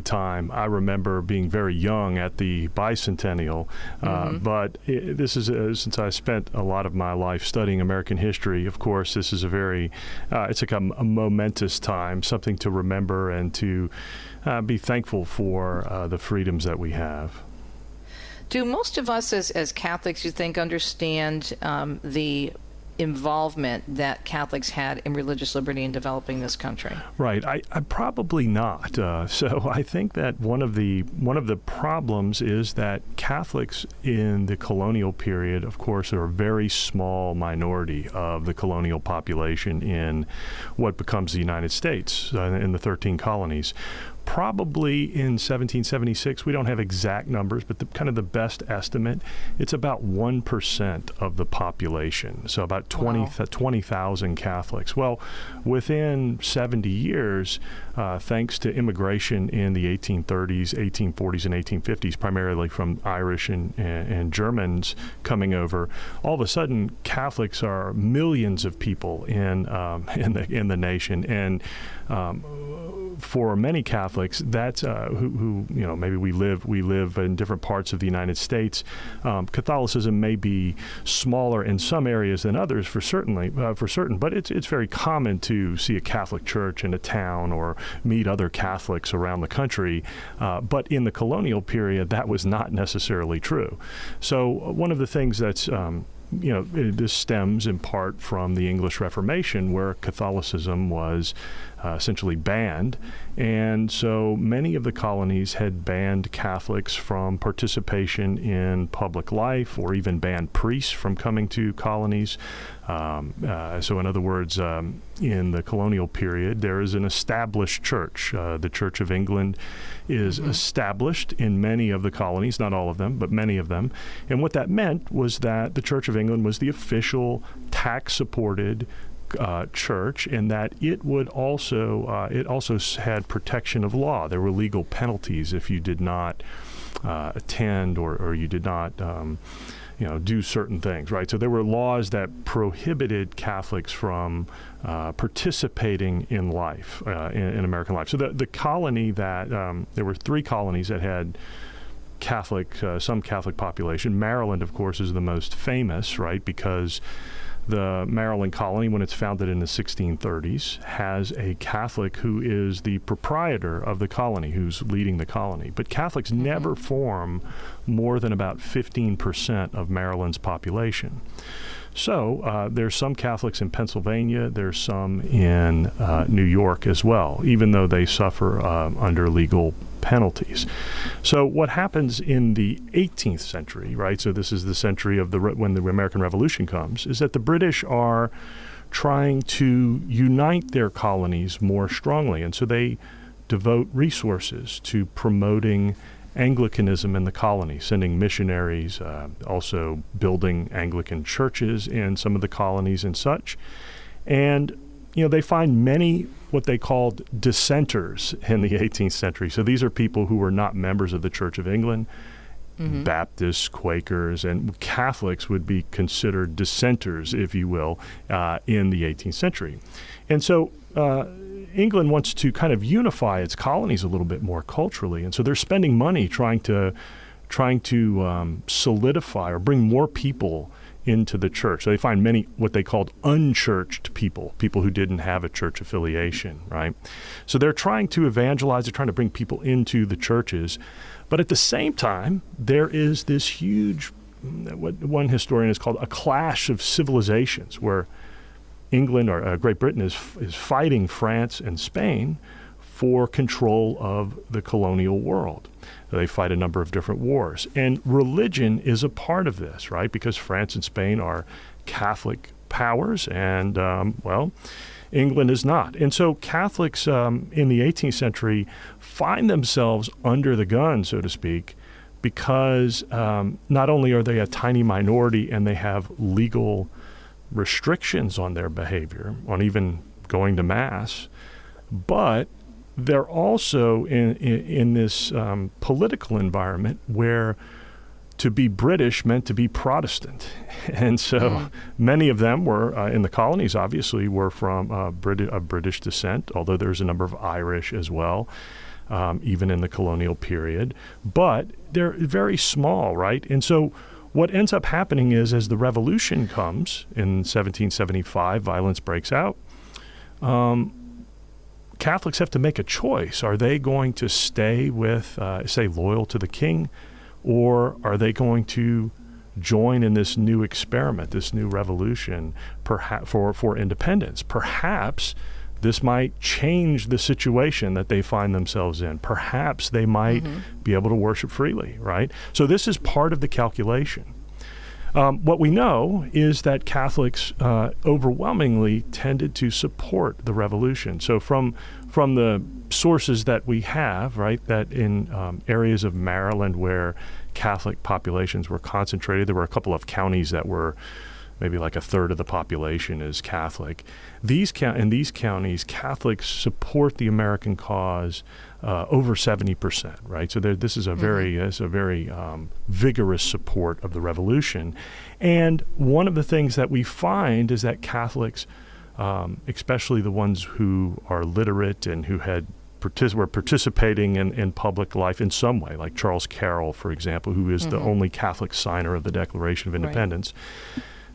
Speaker 18: time. I remember being very young at the bicentennial, but this is since I spent a lot of my life studying American history. Of course, this is it's like a momentous time, something to remember and to be thankful for the freedoms that we have.
Speaker 2: Do most of us as Catholics, you think, understand the involvement that Catholics had in religious liberty in developing this country?
Speaker 18: Right. I probably not. So I think that one of the problems is that Catholics in the colonial period, of course, are a very small minority of the colonial population in what becomes the United States, in the 13 colonies. Probably in 1776, we don't have exact numbers, but the best estimate, it's about 1% of the population, so about 20,000 Catholics. Well, within 70 years, thanks to immigration in the 1830s, 1840s, and 1850s, primarily from Irish and Germans coming over, all of a sudden Catholics are millions of people in the nation, and for many Catholics, that's who maybe we live in different parts of the United States. Catholicism may be smaller in some areas than others, for certain, but it's very common to see a Catholic church in a town or meet other Catholics around the country. But in the colonial period, that was not necessarily true. So one of the things that's this stems in part from the English Reformation, where Catholicism was essentially banned. And so many of the colonies had banned Catholics from participation in public life, or even banned priests from coming to colonies. So in other words, in the colonial period, there is an established church. The Church of England is established in many of the colonies, not all of them, but many of them. And what that meant was that the Church of England was the official tax-supported church, and that it would also had protection of law. There were legal penalties if you did not attend or you did not do certain things, right? So there were laws that prohibited Catholics from participating in life, in American life. So the colony that there were 3 colonies that had some Catholic population. Maryland, of course, is the most famous, right? Because the Maryland colony, when it's founded in the 1630s, has a Catholic who is the proprietor of the colony, who's leading the colony. But Catholics never form more than about 15% of Maryland's population. So there's some Catholics in Pennsylvania, there's some in New York as well, even though they suffer under legal penalties. So what happens in the 18th century, right? So this is the century of when the American Revolution comes, is that the British are trying to unite their colonies more strongly. And so they devote resources to promoting Anglicanism in the colony, sending missionaries, also building Anglican churches in some of the colonies and such. And they find many what they called dissenters in the 18th century. So these are people who were not members of the Church of England. Baptists, Quakers, and Catholics would be considered dissenters, if you will, in the 18th century. And so England wants to kind of unify its colonies a little bit more culturally, and so they're spending money trying to solidify or bring more people into the church. So they find many what they called unchurched people who didn't have a church affiliation, right? So they're trying to evangelize, they're trying to bring people into the churches. But at the same time, there is this huge, what one historian has called a clash of civilizations, where England or Great Britain is fighting France and Spain for control of the colonial world. They fight a number of different wars. And religion is a part of this, right? Because France and Spain are Catholic powers, and, England is not. And so Catholics in the 18th century find themselves under the gun, so to speak, because not only are they a tiny minority and they have legal restrictions on their behavior, on even going to Mass, but they're also in this political environment where to be British meant to be Protestant. And so many of them were, in the colonies obviously, were from of British descent, although there's a number of Irish as well, even in the colonial period. But they're very small, right? And so what ends up happening is, as the revolution comes in 1775, violence breaks out, Catholics have to make a choice. Are they going to stay with, say, loyal to the king, or are they going to join in this new experiment, this new revolution, perhaps for independence? Perhaps this might change the situation that they find themselves in. Perhaps they might be able to worship freely, right? So this is part of the calculation. What we know is that Catholics overwhelmingly tended to support the revolution. So from the sources that we have, right, that in areas of Maryland where Catholic populations were concentrated, there were a couple of counties that were maybe like a third of the population is Catholic. In these counties, Catholics support the American cause over 70%, right? So this is a very vigorous support of the revolution. And one of the things that we find is that Catholics, especially the ones who are literate and who were participating in public life in some way, like Charles Carroll, for example, who is the only Catholic signer of the Declaration of Independence,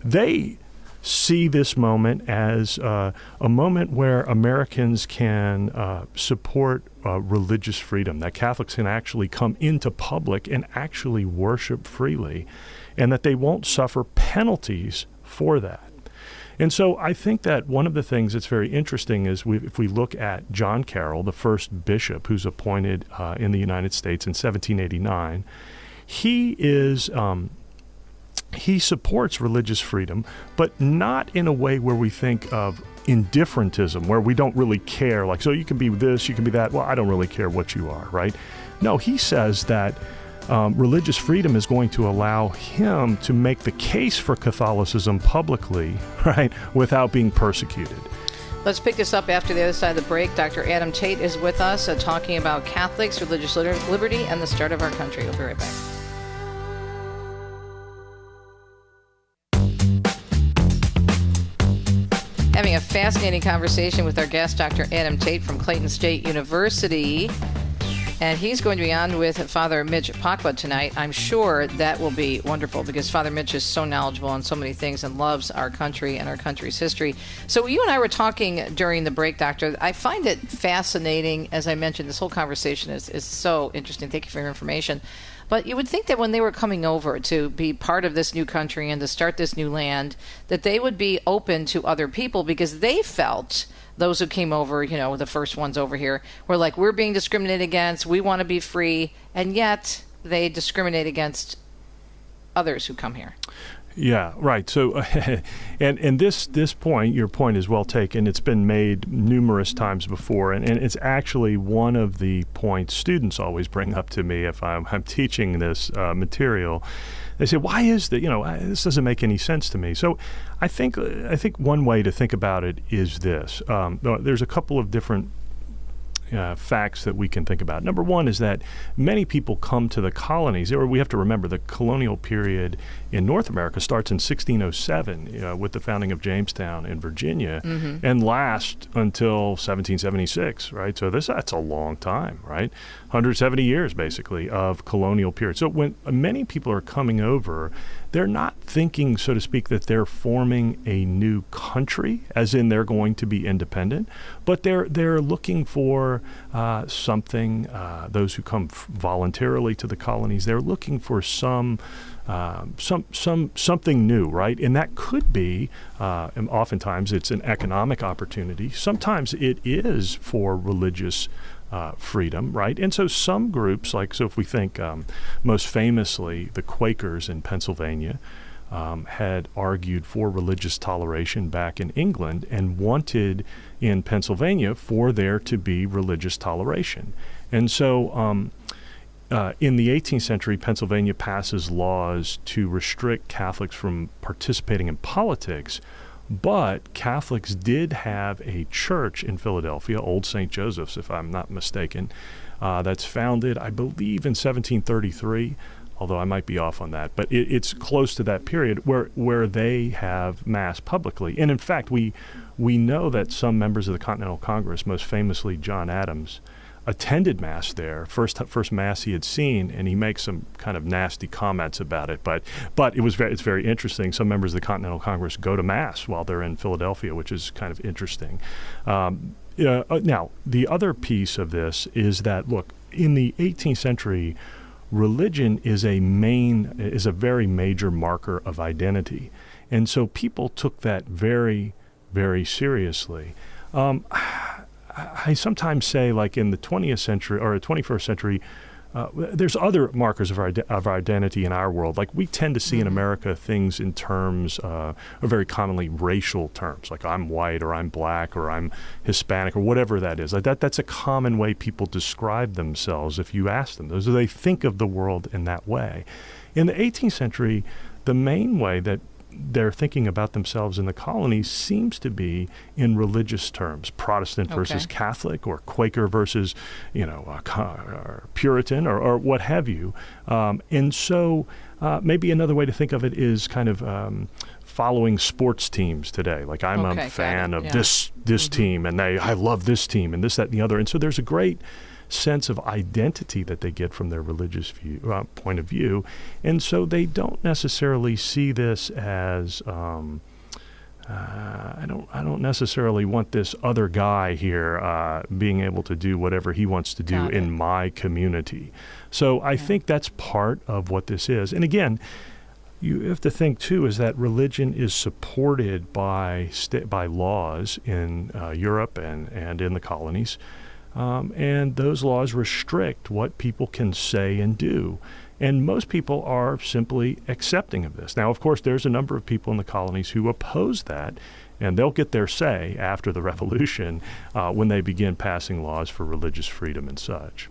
Speaker 18: they see this moment as a moment where Americans can support religious freedom, that Catholics can actually come into public and actually worship freely, and that they won't suffer penalties for that. And so I think that one of the things that's very interesting is if we look at John Carroll, the first bishop who's appointed in the United States in 1789, he supports religious freedom, but not in a way where we think of indifferentism, where we don't really care, like, so you can be this, you can be that, well, I don't really care what you are, right? No, he says that religious freedom is going to allow him to make the case for Catholicism publicly, right, without being persecuted.
Speaker 2: Let's pick this up after the other side of the break. Dr. Adam Tate is with us talking about Catholics, religious liberty, and the start of our country. We'll be right back. Having a fascinating conversation with our guest, Dr. Adam Tate from Clayton State University. And he's going to be on with Father Mitch Pacwa tonight. I'm sure that will be wonderful because Father Mitch is so knowledgeable on so many things and loves our country and our country's history. So you and I were talking during the break, Doctor. I find it fascinating. As I mentioned, this whole conversation is so interesting. Thank you for your information. But you would think that when they were coming over to be part of this new country and to start this new land, that they would be open to other people because they felt those who came over, the first ones over here, were like, we're being discriminated against, we want to be free, and yet they discriminate against others who come here.
Speaker 18: Yeah, right. So, and this point, your point is well taken. It's been made numerous times before, and it's actually one of the points students always bring up to me if I'm teaching this material. They say, why is that? This doesn't make any sense to me. So I think one way to think about it is this. There's a couple of different facts that we can think about. Number one is that many people come to the colonies, or we have to remember the colonial period in North America starts in 1607 with the founding of Jamestown in Virginia and lasts until 1776, right? So that's a long time, right? 170 years basically of colonial period. So when many people are coming over, they're not thinking, so to speak, that they're forming a new country, as in they're going to be independent, but they're looking for something. Those who come voluntarily to the colonies, they're looking for something new, right? And that could be, and oftentimes it's an economic opportunity. Sometimes it is for religious freedom, right? And so some groups, so if we think most famously the Quakers in Pennsylvania had argued for religious toleration back in England and wanted in Pennsylvania for there to be religious toleration. And so in the 18th century, Pennsylvania passes laws to restrict Catholics from participating in politics, but Catholics did have a church in Philadelphia, Old St. Joseph's, if I'm not mistaken, that's founded, I believe, in 1733, although I might be off on that. But it's close to that period where they have Mass publicly. And in fact, we know that some members of the Continental Congress, most famously John Adams, attended Mass there, first Mass he had seen, and he makes some kind of nasty comments about it. But it's very interesting. Some members of the Continental Congress go to Mass while they're in Philadelphia, which is kind of interesting. Now, the other piece of this is that, look, in the 18th century, religion is a very major marker of identity, and so people took that very, very seriously. I sometimes say, in the 20th century or 21st century, there's other markers of our identity in our world. We tend to see in America things in terms, or very commonly racial terms, like I'm white or I'm black or I'm Hispanic or whatever that is. That's a common way people describe themselves if you ask them. They think of the world in that way. In the 18th century, the main way that they're thinking about themselves in the colonies seems to be in religious terms, Protestant versus Catholic, or Quaker versus, Puritan, or what have you. And so maybe another way to think of it is kind of following sports teams today. I'm a fan of this team, and I love this team, and this, that, and the other. And so there's a great sense of identity that they get from their religious point of view, and so they don't necessarily see this as I don't necessarily want this other guy here being able to do whatever he wants to do in my community. So I think that's part of what this is. And again, you have to think too is that religion is supported by laws in Europe and in the colonies. And those laws restrict what people can say and do. And most people are simply accepting of this. Now, of course, there's a number of people in the colonies who oppose that, and they'll get their say after the Revolution when they begin passing laws for religious freedom and such.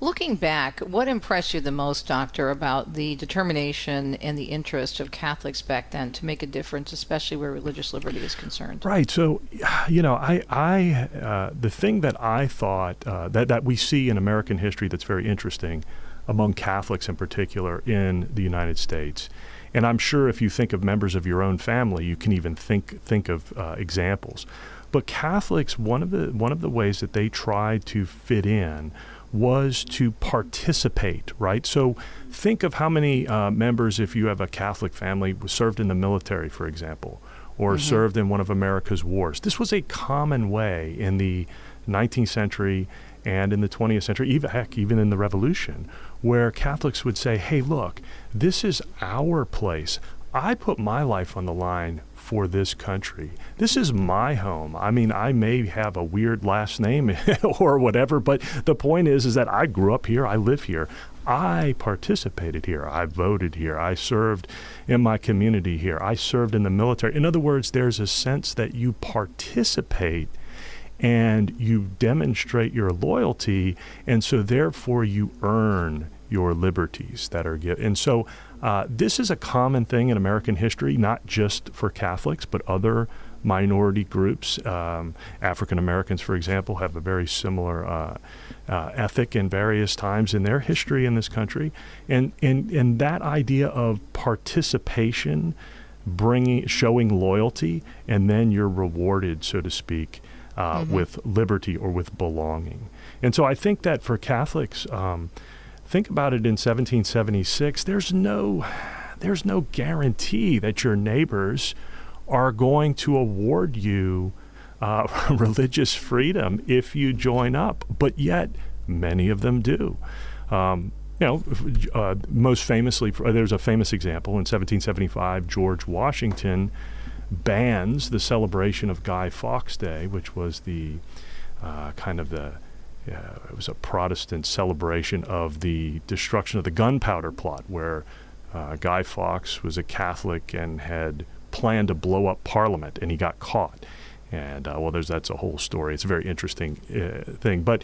Speaker 2: Looking back, what impressed you the most, Doctor, about the determination and the interest of Catholics back then to make a difference, especially where religious liberty is concerned? Right.
Speaker 18: So, the thing that I thought that we see in American history that's very interesting among Catholics in particular in the United States, and I'm sure if you think of members of your own family, you can even think of examples. But Catholics, one of the ways that they tried to fit in was to participate, right? So think of how many members, if you have a Catholic family, served in the military, for example, or served in one of America's wars. This was a common way in the 19th century and in the 20th century, even in the Revolution, where Catholics would say, hey, look, this is our place. I put my life on the line for this country. This is my home. I mean, I may have a weird last name or whatever, but the point is that I grew up here. I live here. I participated here. I voted here. I served in my community here. I served in the military. In other words, there's a sense that you participate and you demonstrate your loyalty, and so therefore you earn your liberties that are given. And so this is a common thing in American history, not just for Catholics, but other minority groups. African Americans, for example, have a very similar ethic in various times in their history in this country. And that idea of participation, showing loyalty, and then you're rewarded, so to speak, with liberty or with belonging. And so I think that for Catholics, think about it in 1776, there's no there's no guarantee that your neighbors are going to award you religious freedom if you join up, but yet many of them do. Most famously, there's a famous example in 1775. George Washington bans the celebration of Guy Fawkes Day, which was the it was a Protestant celebration of the destruction of the gunpowder plot, where Guy Fawkes was a Catholic and had planned to blow up Parliament, and he got caught. And that's a whole story. It's a very interesting thing. But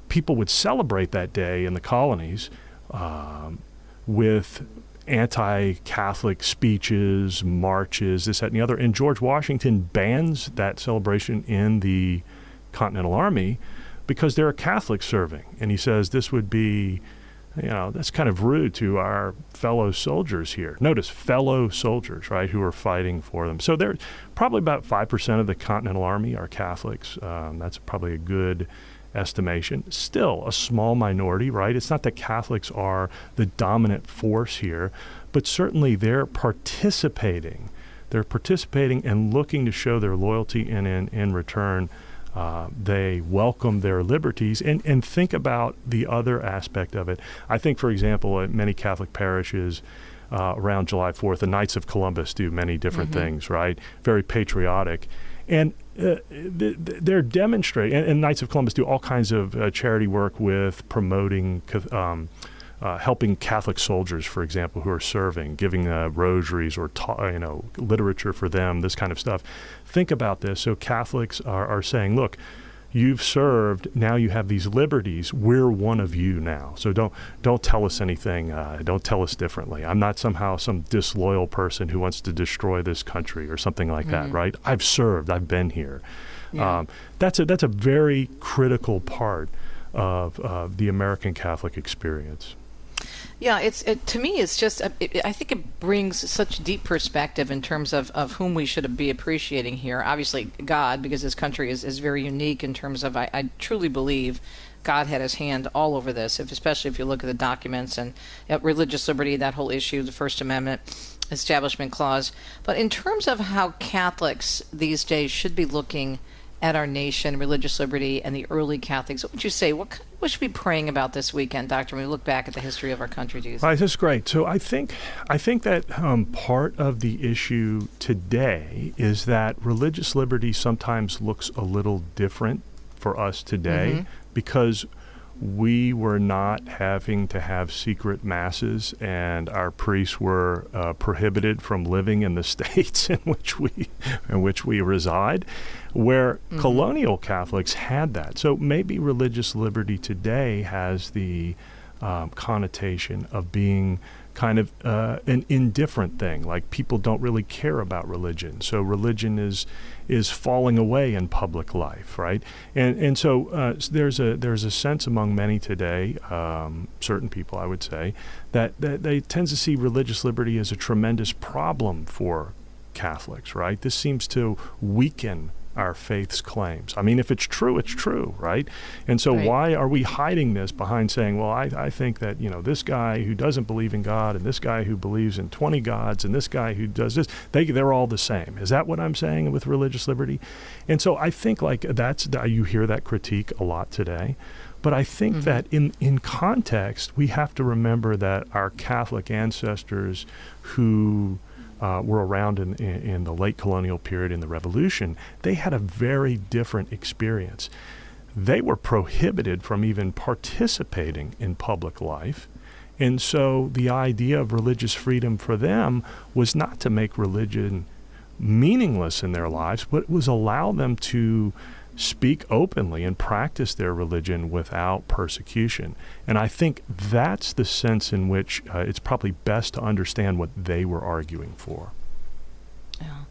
Speaker 18: people would celebrate that day in the colonies with anti-Catholic speeches, marches, this, that, and the other. And George Washington bans that celebration in the Continental Army because there are Catholics serving. And he says this would be, that's kind of rude to our fellow soldiers here. Notice fellow soldiers, right, who are fighting for them. So there, probably about 5% of the Continental Army are Catholics. That's probably a good estimation. Still a small minority, right? It's not that Catholics are the dominant force here, but certainly they're participating. They're participating and looking to show their loyalty, and in return, they welcome their liberties. And think about the other aspect of it. I think, for example, at many Catholic parishes around July 4th, the Knights of Columbus do many different things, right? Very patriotic. And they're demonstrating, and Knights of Columbus do all kinds of charity work with promoting, helping Catholic soldiers, for example, who are serving, giving rosaries or literature for them, this kind of stuff. Think about this. So Catholics are saying, look, you've served, now you have these liberties. We're one of you now. So don't tell us anything. Don't tell us differently. I'm not somehow some disloyal person who wants to destroy this country or something like that, right? I've served. I've been here. Yeah. That's a very critical part of the American Catholic experience.
Speaker 2: Yeah, to me, it's just, I think it brings such deep perspective in terms of whom we should be appreciating here. Obviously, God, because this country is very unique in terms of, I truly believe God had his hand all over this, especially if you look at the documents and at religious liberty, that whole issue, the First Amendment, Establishment Clause. But in terms of how Catholics these days should be looking at our nation, religious liberty, and the early Catholics, what would you say? What should we be praying about this weekend, Doctor, when we look back at the history of our country? Do you think?
Speaker 18: That's great. So I think that part of the issue today is that religious liberty sometimes looks a little different for us today because we were not having to have secret masses, and our priests were prohibited from living in the states in which we reside, where colonial Catholics had that. So maybe religious liberty today has the connotation of being kind of an indifferent thing, like people don't really care about religion. So religion is falling away in public life, right? And so there's a sense among many today, certain people I would say, that they tend to see religious liberty as a tremendous problem for Catholics, right? This seems to weaken our faith's claims. I mean, if it's true, it's true, right? And so why are we hiding this behind saying, well, I think that, this guy who doesn't believe in God and this guy who believes in 20 gods and this guy who does this, they're all the same. Is that what I'm saying with religious liberty? And so I think you hear that critique a lot today. But I think that in context, we have to remember that our Catholic ancestors who were around in the late colonial period in the Revolution, they had a very different experience. They were prohibited from even participating in public life. And so the idea of religious freedom for them was not to make religion meaningless in their lives, but it was allow them to speak openly and practice their religion without persecution. And I think that's the sense in which it's probably best to understand what they were arguing for.
Speaker 2: Yeah.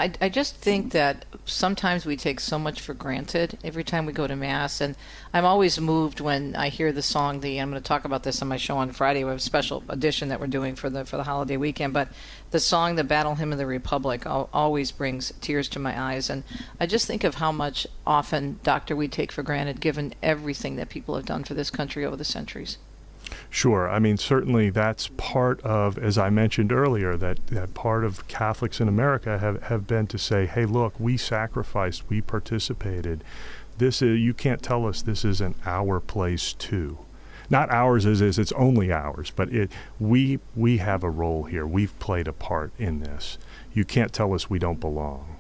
Speaker 2: I just think that sometimes we take so much for granted every time we go to Mass, and I'm always moved when I hear the song, I'm going to talk about this on my show on Friday. We have a special edition that we're doing for the holiday weekend, but the song, the Battle Hymn of the Republic, always brings tears to my eyes, and I just think of how much often, Doctor, we take for granted given everything that people have done for this country over the centuries.
Speaker 18: Sure. I mean, certainly that's part of, as I mentioned earlier, that part of Catholics in America have been to say, hey, look, we sacrificed, we participated. You can't tell us this isn't our place too. Not ours as is, it's only ours, but we have a role here. We've played a part in this. You can't tell us we don't belong.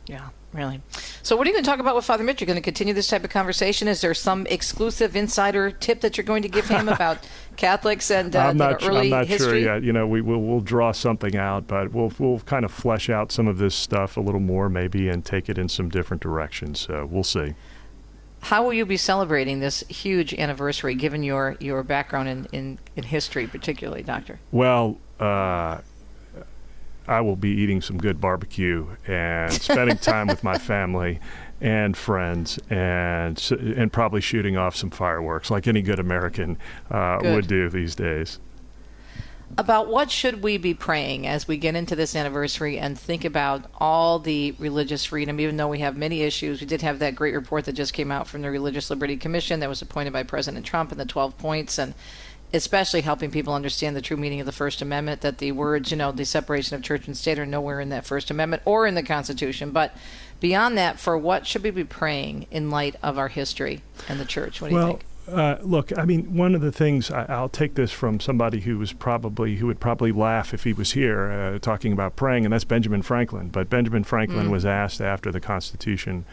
Speaker 2: Yeah, really. So what are you going to talk about with Father Mitch? You're going to continue this type of conversation? Is there some exclusive insider tip that you're going to give him about Catholics and early history?
Speaker 18: I'm not sure yet. We'll draw something out, but we'll kind of flesh out some of this stuff a little more maybe and take it in some different directions. So we'll see.
Speaker 2: How will you be celebrating this huge anniversary, given your background in history, particularly, Doctor?
Speaker 18: Well, I will be eating some good barbecue and spending time with my family and friends and probably shooting off some fireworks like any good American would do these days.
Speaker 2: About what should we be praying as we get into this anniversary and think about all the religious freedom, even though we have many issues? We did have that great report that just came out from the Religious Liberty Commission that was appointed by President Trump and the 12 points, and especially helping people understand the true meaning of the First Amendment, that the words, the separation of church and state are nowhere in that First Amendment or in the Constitution. But beyond that, for what should we be praying in light of our history and the church? What do you think?
Speaker 18: Look, I mean, one of the things, I'll take this from somebody who would probably laugh if he was here talking about praying, and that's Benjamin Franklin. But Benjamin Franklin was asked after the Constitution,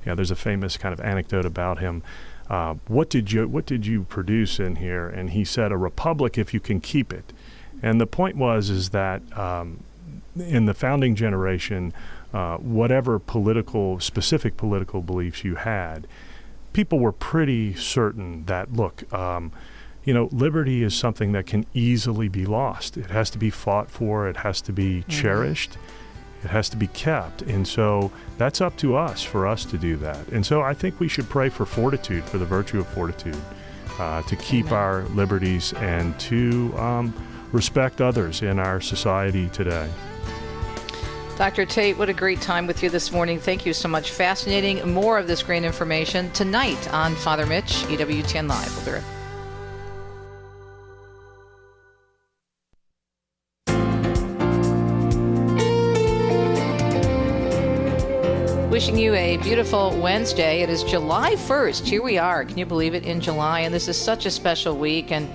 Speaker 18: there's a famous kind of anecdote about him. What did you produce in here? And he said, a republic if you can keep it. And the point is that in the founding generation, whatever specific political beliefs you had, people were pretty certain that, look, liberty is something that can easily be lost. It has to be fought for. It has to be cherished. It has to be kept. And so that's up to us, for us to do that. And so I think we should pray for fortitude, for the virtue of fortitude, to keep our liberties and to respect others in our society today.
Speaker 2: Dr. Tate, what a great time with you this morning. Thank you so much. Fascinating. More of this great information tonight on Father Mitch, EWTN Live. We'll be right back. Wishing you a beautiful Wednesday. It is July 1st. Here we are. Can you believe it? In July. And this is such a special week. And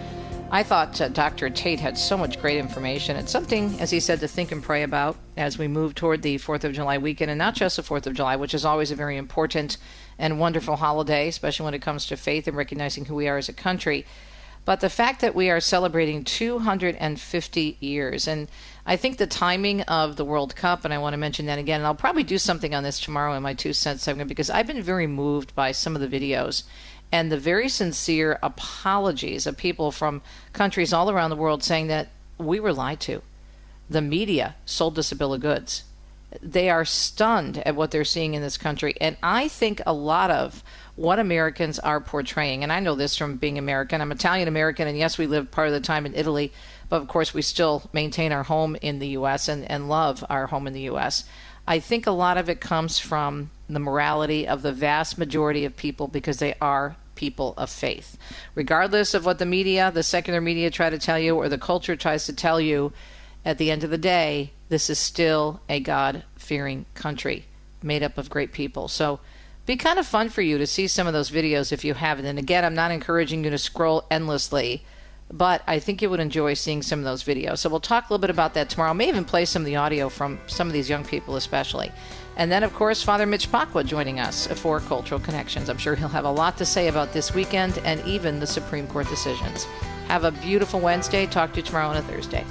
Speaker 2: I thought Dr. Tate had so much great information. It's something, as he said, to think and pray about as we move toward the 4th of July weekend. And not just the 4th of July, which is always a very important and wonderful holiday, especially when it comes to faith and recognizing who we are as a country. But the fact that we are celebrating 250 years, and I think the timing of the World Cup, and I want to mention that again, and I'll probably do something on this tomorrow in my 2 cents segment, because I've been very moved by some of the videos and the very sincere apologies of people from countries all around the world saying that we were lied to. The media sold us a bill of goods. They are stunned at what they're seeing in this country. And I think a lot of what Americans are portraying, and I know this from being American, I'm Italian-American, and yes, we live part of the time in Italy, but of course we still maintain our home in the U.S. and love our home in the U.S. I think a lot of it comes from the morality of the vast majority of people, because they are people of faith. Regardless of what the media, the secular media, try to tell you, or the culture tries to tell you, at the end of the day, this is still a God-fearing country made up of great people. So be kind of fun for you to see some of those videos if you haven't. And again, I'm not encouraging you to scroll endlessly, but I think you would enjoy seeing some of those videos. So we'll talk a little bit about that tomorrow. I may even play some of the audio from some of these young people especially. And then, of course, Father Mitch Pacwa joining us for Cultural Connections. I'm sure he'll have a lot to say about this weekend and even the Supreme Court decisions. Have a beautiful Wednesday. Talk to you tomorrow on a Thursday.